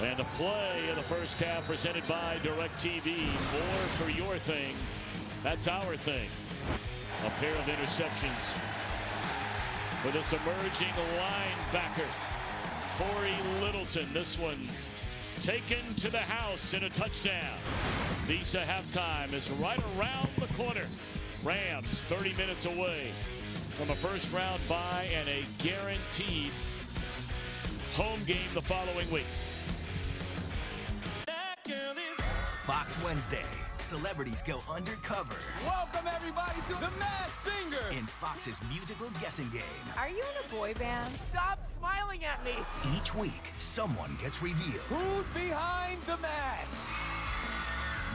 And the play of the first half presented by DirecTV. More for your thing. That's our thing. A pair of interceptions for this emerging linebacker, Cory Littleton. This one taken to the house in a touchdown. Visa halftime is right around the corner. Rams 30 minutes away from a first-round bye and a guaranteed home game the following week. Fox Wednesday. Celebrities go undercover. Welcome everybody to The Masked Singer in Fox's musical guessing game. Are you in a boy band? Stop smiling at me. Each week, someone gets revealed. Who's behind the mask?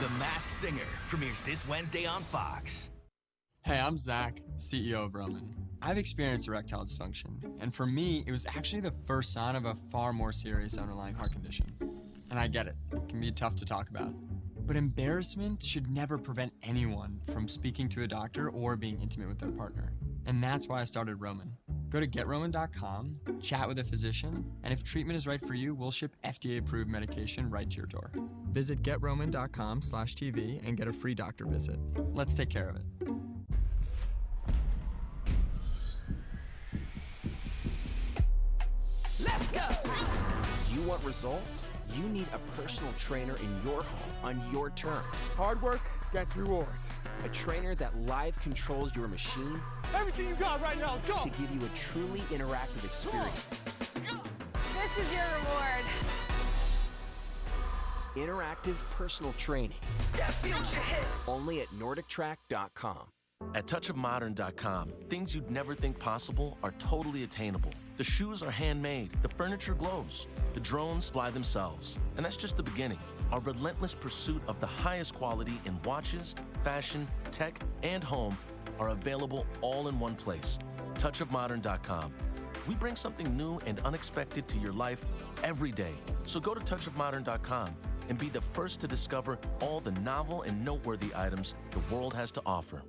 The Masked Singer premieres this Wednesday on Fox. Hey, I'm Zach, CEO of Roman. I've experienced erectile dysfunction, and for me, it was actually the first sign of a far more serious underlying heart condition. And I get it. It can be tough to talk about. But embarrassment should never prevent anyone from speaking to a doctor or being intimate with their partner. And that's why I started Roman. Go to GetRoman.com, chat with a physician, and if treatment is right for you, we'll ship FDA-approved medication right to your door. Visit GetRoman.com/TV and get a free doctor visit. Let's take care of it. Let's go! You want results? You need a personal trainer in your home on your terms. Hard work gets rewards. A trainer that live controls your machine. Everything you got right now, let's go! To give you a truly interactive experience. This is your reward. Interactive personal training. Only at NordicTrack.com. At touchofmodern.com, things you'd never think possible are totally attainable. The shoes are handmade, the furniture glows, the drones fly themselves. And that's just the beginning. Our relentless pursuit of the highest quality in watches, fashion, tech, and home are available all in one place. touchofmodern.com. We bring something new and unexpected to your life every day. So go to touchofmodern.com and be the first to discover all the novel and noteworthy items the world has to offer.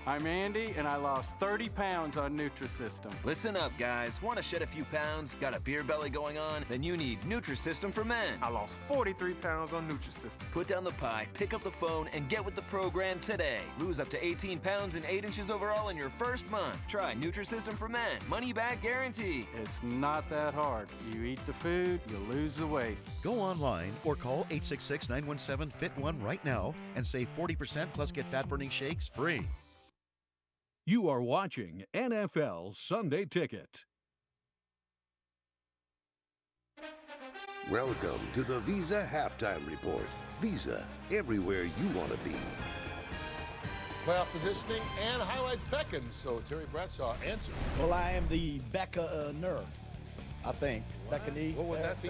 I'm Andy, and I lost 30 pounds on Nutrisystem. Listen up, guys. Want to shed a few pounds? Got a beer belly going on? Then you need Nutrisystem for men. I lost 43 pounds on Nutrisystem. Put down the pie, pick up the phone, and get with the program today. Lose up to 18 pounds and 8 inches overall in your first month. Try Nutrisystem for men. Money back guarantee. It's not that hard. You eat the food, you lose the weight. Go online or call 866-917-FIT1 right now and save 40% plus get fat-burning shakes free. You are watching NFL Sunday Ticket. Welcome to the Visa Halftime Report. Visa, everywhere you want to be. Playoff positioning and highlights beckon, so Terry Bradshaw answered. Well, I am the Becca-ner, I think. Becca-knee. What would that be?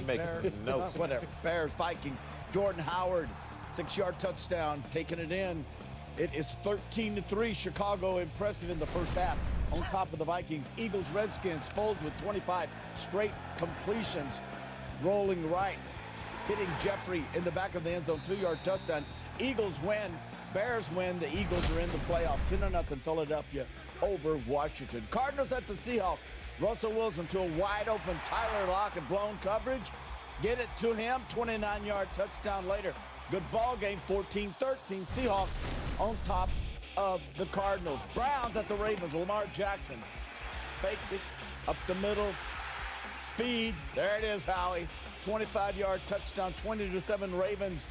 No, whatever. Bears, Viking, Jordan Howard, 6-yard touchdown, taking it in. It is 13-3. Chicago impressive in the first half. On top of the Vikings. Eagles, Redskins. Folds with 25 straight completions. Rolling right. Hitting Jeffrey in the back of the end zone. 2-yard touchdown. Eagles win. Bears win. The Eagles are in the playoff. 10-0 Philadelphia over Washington. Cardinals at the Seahawks. Russell Wilson to a wide-open Tyler Lockett, blown coverage. Get it to him, 29-yard touchdown later. Good ball game, 14-13. Seahawks on top of the Cardinals. Browns at the Ravens, Lamar Jackson. Fake it up the middle. Speed, there it is, Howie. 25-yard touchdown, 20-7 Ravens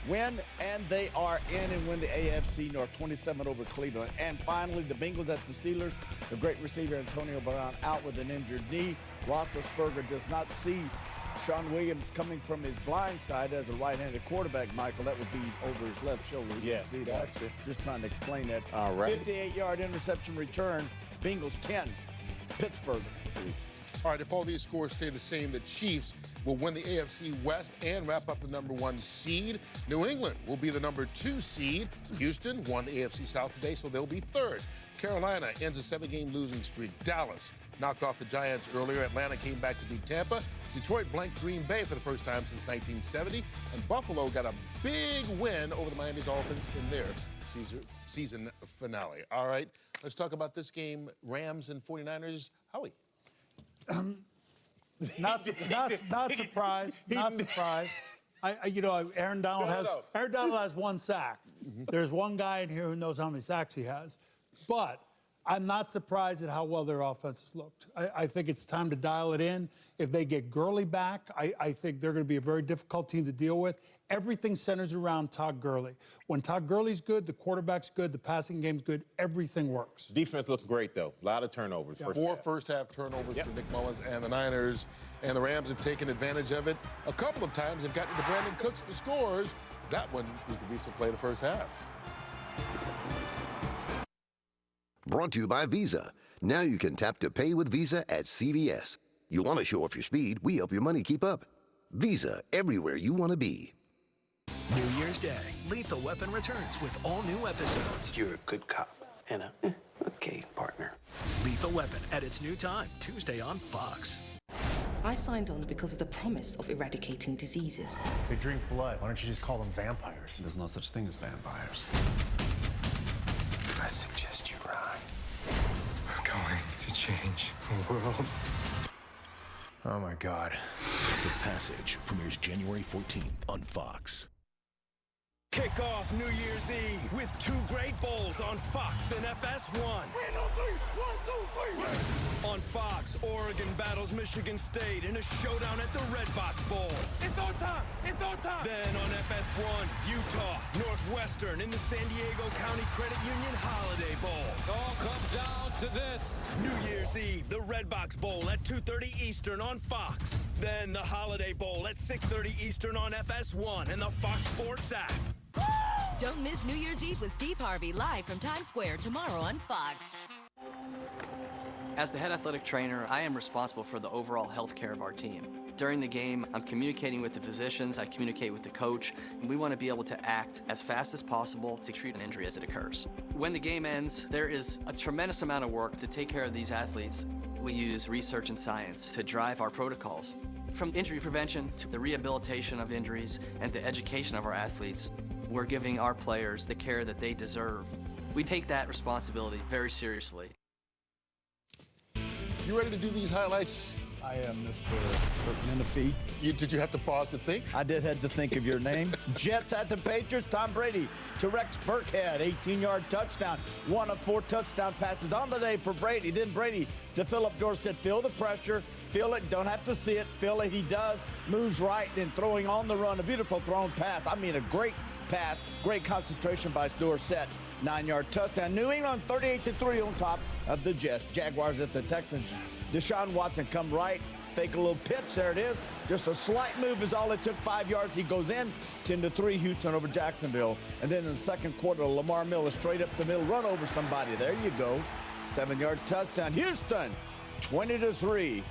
win, and they are in and win the AFC North, 27 over Cleveland. And finally, the Bengals at the Steelers. The great receiver Antonio Brown out with an injured knee. Roethlisberger does not see Sean Williams coming from his blind side as a right-handed quarterback, Michael. That would be over his left shoulder. You can see that. Just trying to explain that. All right. 58-yard interception return. Bengals 10, Pittsburgh 3. All right, if all these scores stay the same, the Chiefs will win the AFC West and wrap up the #1 seed. New England will be the #2 seed. Houston won the AFC South today, so they'll be third. Carolina ends a 7-game losing streak. Dallas knocked off the Giants earlier. Atlanta came back to beat Tampa. Detroit blanked Green Bay for the first time since 1970. And Buffalo got a big win over the Miami Dolphins in their season finale. All right, let's talk about this game. Rams and 49ers. Howie. Not surprised. Not surprised. Aaron Donald has 1 sack. There's one guy in here who knows how many sacks he has. But I'm not surprised at how well their offenses looked. I think it's time to dial it in. If they get Gurley back, I think they're going to be a very difficult team to deal with. Everything centers around Todd Gurley. When Todd Gurley's good, the quarterback's good, the passing game's good, everything works. Defense looked great, though. A lot of turnovers. Yeah. 4 first-half turnovers for Nick Mullens and the Niners, and the Rams have taken advantage of it a couple of times. They've gotten to Brandin Cooks for scores. That one was the Visa play the first half. Brought to you by Visa. Now you can tap to pay with Visa at CVS. You want to show off your speed, we help your money keep up. Visa, everywhere you want to be. New Year's Day, Lethal Weapon returns with all new episodes. You're a good cop and a okay partner. Lethal Weapon at its new time, Tuesday on Fox. I signed on because of the promise of eradicating diseases. They drink blood. Why don't you just call them vampires? There's no such thing as vampires. I suggest you run. We're going to change the world. Oh my God. The Passage premieres January 14th on Fox. Kick off New Year's Eve with 2 great bowls on Fox and FS1. 1, 2, 3. On Fox, Oregon battles Michigan State in a showdown at the Red Box Bowl. It's on time! It's on time! Then on FS1, Utah, Northwestern in the San Diego County Credit Union Holiday Bowl. It all comes down to this. New Year's Eve, the Red Box Bowl at 2:30 Eastern on Fox. Then the Holiday Bowl at 6:30 Eastern on FS1 and the Fox Sports app. Don't miss New Year's Eve with Steve Harvey live from Times Square tomorrow on Fox. As the head athletic trainer, I am responsible for the overall health care of our team. During the game, I'm communicating with the physicians, I communicate with the coach, and we want to be able to act as fast as possible to treat an injury as it occurs. When the game ends, there is a tremendous amount of work to take care of these athletes. We use research and science to drive our protocols. From injury prevention to the rehabilitation of injuries and the education of our athletes, we're giving our players the care that they deserve. We take that responsibility very seriously. You ready to do these highlights? I am Mr. Menifee. Did you have to pause to think? I did have to think of your name. Jets at the Patriots. Tom Brady to Rex Burkhead. 18-yard touchdown. 1 of 4 touchdown passes on the day for Brady. Then Brady to Philip Dorsett. Feel the pressure. Feel it. Don't have to see it. Feel it. He does. Moves right. Then throwing on the run. A beautiful thrown pass. I mean, a great pass. Great concentration by Dorsett. 9-yard touchdown. New England 38-3 on top of the Jets. Jaguars at the Texans. Deshaun Watson come right, fake a little pitch, there it is. Just a slight move is all it took, 5 yards, he goes in. 10-3 Houston over Jacksonville. And then in the second quarter, Lamar Miller straight up the middle, run over somebody, there you go. 7-yard touchdown, Houston, 20-3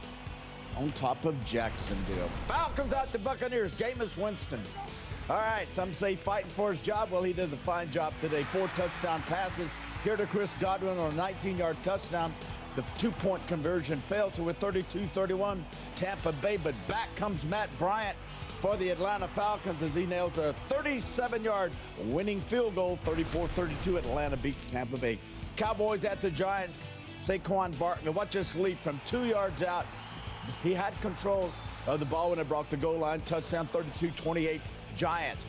on top of Jacksonville. Falcons out the Buccaneers, Jameis Winston. All right, some say fighting for his job. Well, he does a fine job today. 4 touchdown passes. Here to Chris Godwin on a 19-yard touchdown. The 2-point conversion fails, so with 32-31 Tampa Bay, but back comes Matt Bryant for the Atlanta Falcons as he nails a 37-yard winning field goal. 34-32 Atlanta beats Tampa Bay. Cowboys at the Giants. Saquon Barkley, watch this leap from 2 yards out. He had control of the ball when it broke the goal line. Touchdown, 32-28 Giants.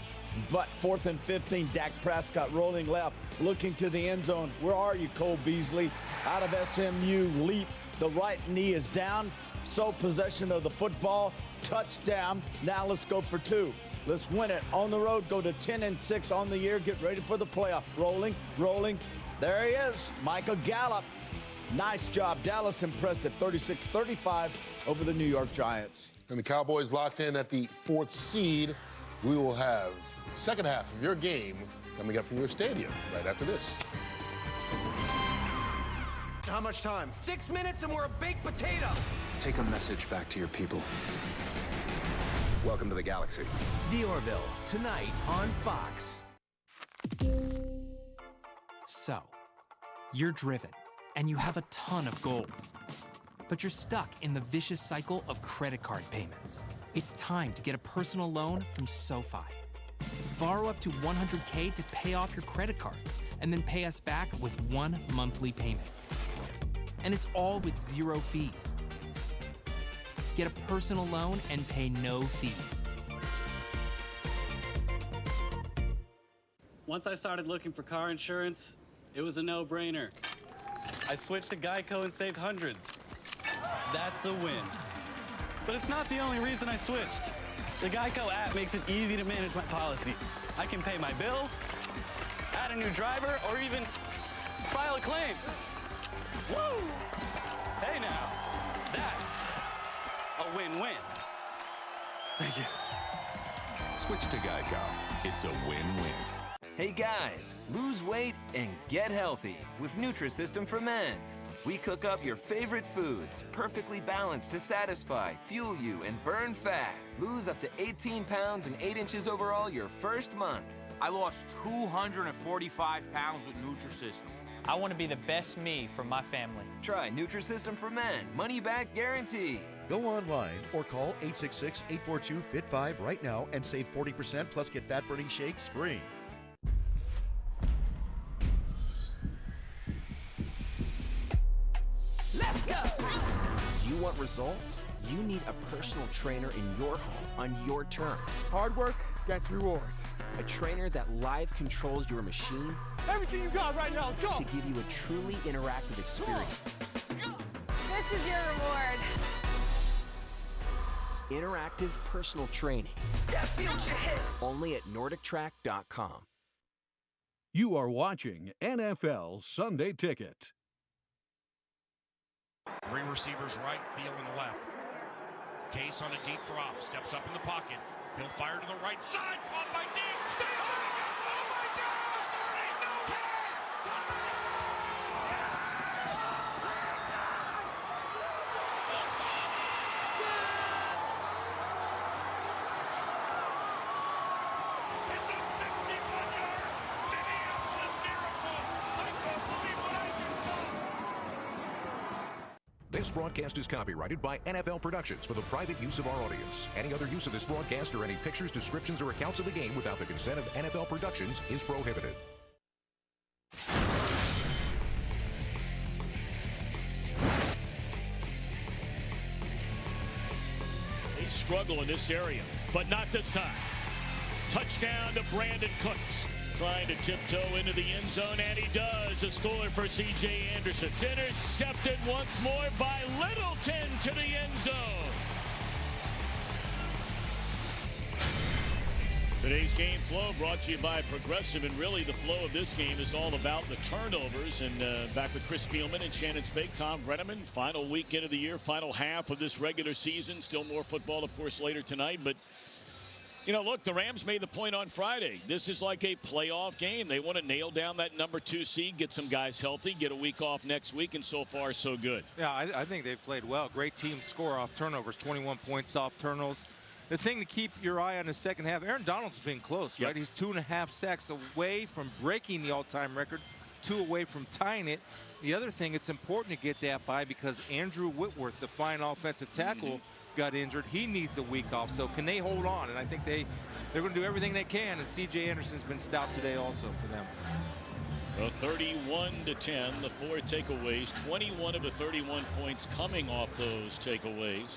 But 4th and 15, Dak Prescott rolling left, looking to the end zone. Where are you, Cole Beasley? Out of SMU, leap. The right knee is down. So possession of the football. Touchdown. Now let's go for 2. Let's win it on the road. Go to 10-6 on the year. Get ready for the playoff. Rolling. There he is, Michael Gallup. Nice job. Dallas impressive, 36-35 over the New York Giants. And the Cowboys locked in at the 4th seed. We will have the second half of your game coming up from your stadium right after this. How much time? 6 minutes and we're a baked potato. Take a message back to your people. Welcome to the galaxy. The Orville, tonight on Fox. So, you're driven, and you have a ton of goals. But you're stuck in the vicious cycle of credit card payments. It's time to get a personal loan from SoFi. Borrow up to $100K to pay off your credit cards, and then pay us back with 1 monthly payment. And it's all with 0 fees. Get a personal loan and pay no fees. Once I started looking for car insurance, it was a no-brainer. I switched to Geico and saved hundreds. That's a win. But it's not the only reason I switched. The Geico app makes it easy to manage my policy. I can pay my bill, add a new driver, or even file a claim. Woo! Hey now, that's a win-win. Thank you. Switch to Geico. It's a win-win. Hey guys, lose weight and get healthy with Nutrisystem for Men. We cook up your favorite foods, perfectly balanced to satisfy, fuel you, and burn fat. Lose up to 18 pounds and 8 inches overall your first month. I lost 245 pounds with Nutrisystem. I want to be the best me for my family. Try Nutrisystem for Men. Money back guarantee. Go online or call 866-842-FIT5 right now and save 40% plus get fat-burning shakes free. Let's go! You want results? You need a personal trainer in your home on your terms. Hard work gets rewards. A trainer that live controls your machine. Everything you got right now, let's go! To give you a truly interactive experience. This is your reward. Interactive personal training. Only at NordicTrack.com. You are watching NFL Sunday Ticket. 3 receivers right, field and left. Case on a deep drop, steps up in the pocket. He'll fire to the right side, caught by Diggs. Stay on! Oh my God! 30, no catch! It's a 61-yard Minneapolis miracle. I can't believe what I just saw. This broadcast is copyrighted by NFL Productions for the private use of our audience. Any other use of this broadcast or any pictures, descriptions, or accounts of the game without the consent of NFL Productions is prohibited. They struggle in this area, but not this time. Touchdown to Brandin Cooks. Trying to tiptoe into the end zone, and he does. A score for C.J. Anderson. It's intercepted once more by Littleton to the end zone. Today's game flow brought to you by Progressive, and really the flow of this game is all about the turnovers. And back with Chris Spielman and Shannon Spake, Tom Brenneman. Final weekend of the year, final half of this regular season. Still more football, of course, later tonight, but you know, look, the Rams made the point on Friday. This is like a playoff game. They want to nail down that number 2 seed, get some guys healthy, get a week off next week, and so far, so good. Yeah, I think they've played well. Great team score off turnovers, 21 points off turnovers. The thing to keep your eye on the second half, Aaron Donald's been close, right? He's 2.5 sacks away from breaking the all-time record, 2 away from tying it. The other thing, it's important to get that by because Andrew Whitworth, the fine offensive tackle, got injured. He needs a week off. So can they hold on? And I think they're going to do everything they can. And C.J. Anderson's been stout today also for them. Well, 31-10, the 4 takeaways, 21 of the 31 points coming off those takeaways.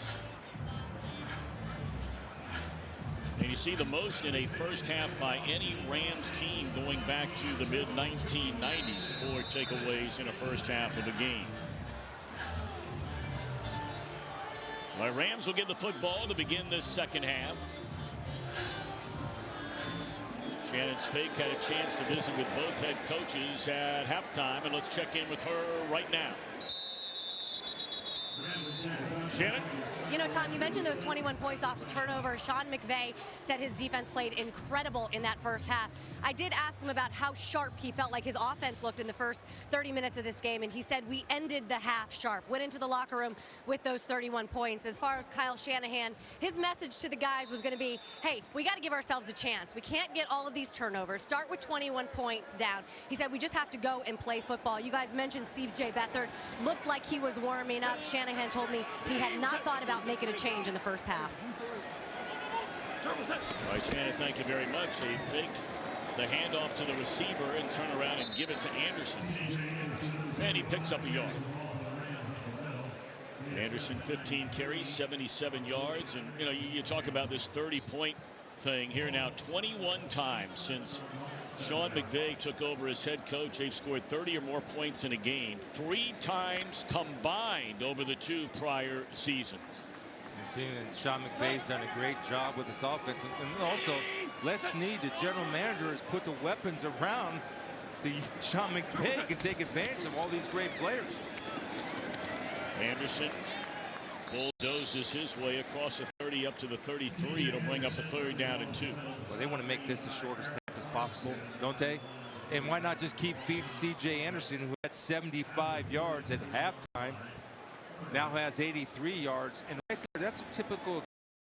And you see the most in a first half by any Rams team going back to the mid-1990s. 4 takeaways in a first half of the game. The Rams will get the football to begin this second half. Shannon Spake had a chance to visit with both head coaches at halftime, and let's check in with her right now. Shannon? You know, Tom, you mentioned those 21 points off the turnover. Sean McVay said his defense played incredible in that first half. I did ask him about how sharp he felt like his offense looked in the first 30 minutes of this game, and he said we ended the half sharp, went into the locker room with those 31 points. As far as Kyle Shanahan, his message to the guys was going to be, hey, we got to give ourselves a chance. We can't get all of these turnovers. Start with 21 points down. He said we just have to go and play football. You guys mentioned C.J. Beathard looked like he was warming up. Shanahan told me he had not thought about making a change in the first half. All right, Shannon, thank you very much. They fake the handoff to the receiver and turn around and give it to Anderson. And he picks up a yard. Anderson, 15 carries, 77 yards. And, you know, you talk about this 30-point thing here now. 21 times since Sean McVay took over as head coach, they've scored 30 or more points in a game. 3 times combined over the 2 prior seasons. You've seen Sean McVay's done a great job with his offense. And also, Les Snead, the general manager, has put the weapons around so Sean McVay can take advantage of all these great players. Anderson bulldozes his way across the 30 up to the 33. It'll bring up a 3rd down and 2. Well, they want to make this the shortest half as possible, don't they? And why not just keep feeding C.J. Anderson, who had 75 yards at halftime, now has 83 yards. And right there, that's a typical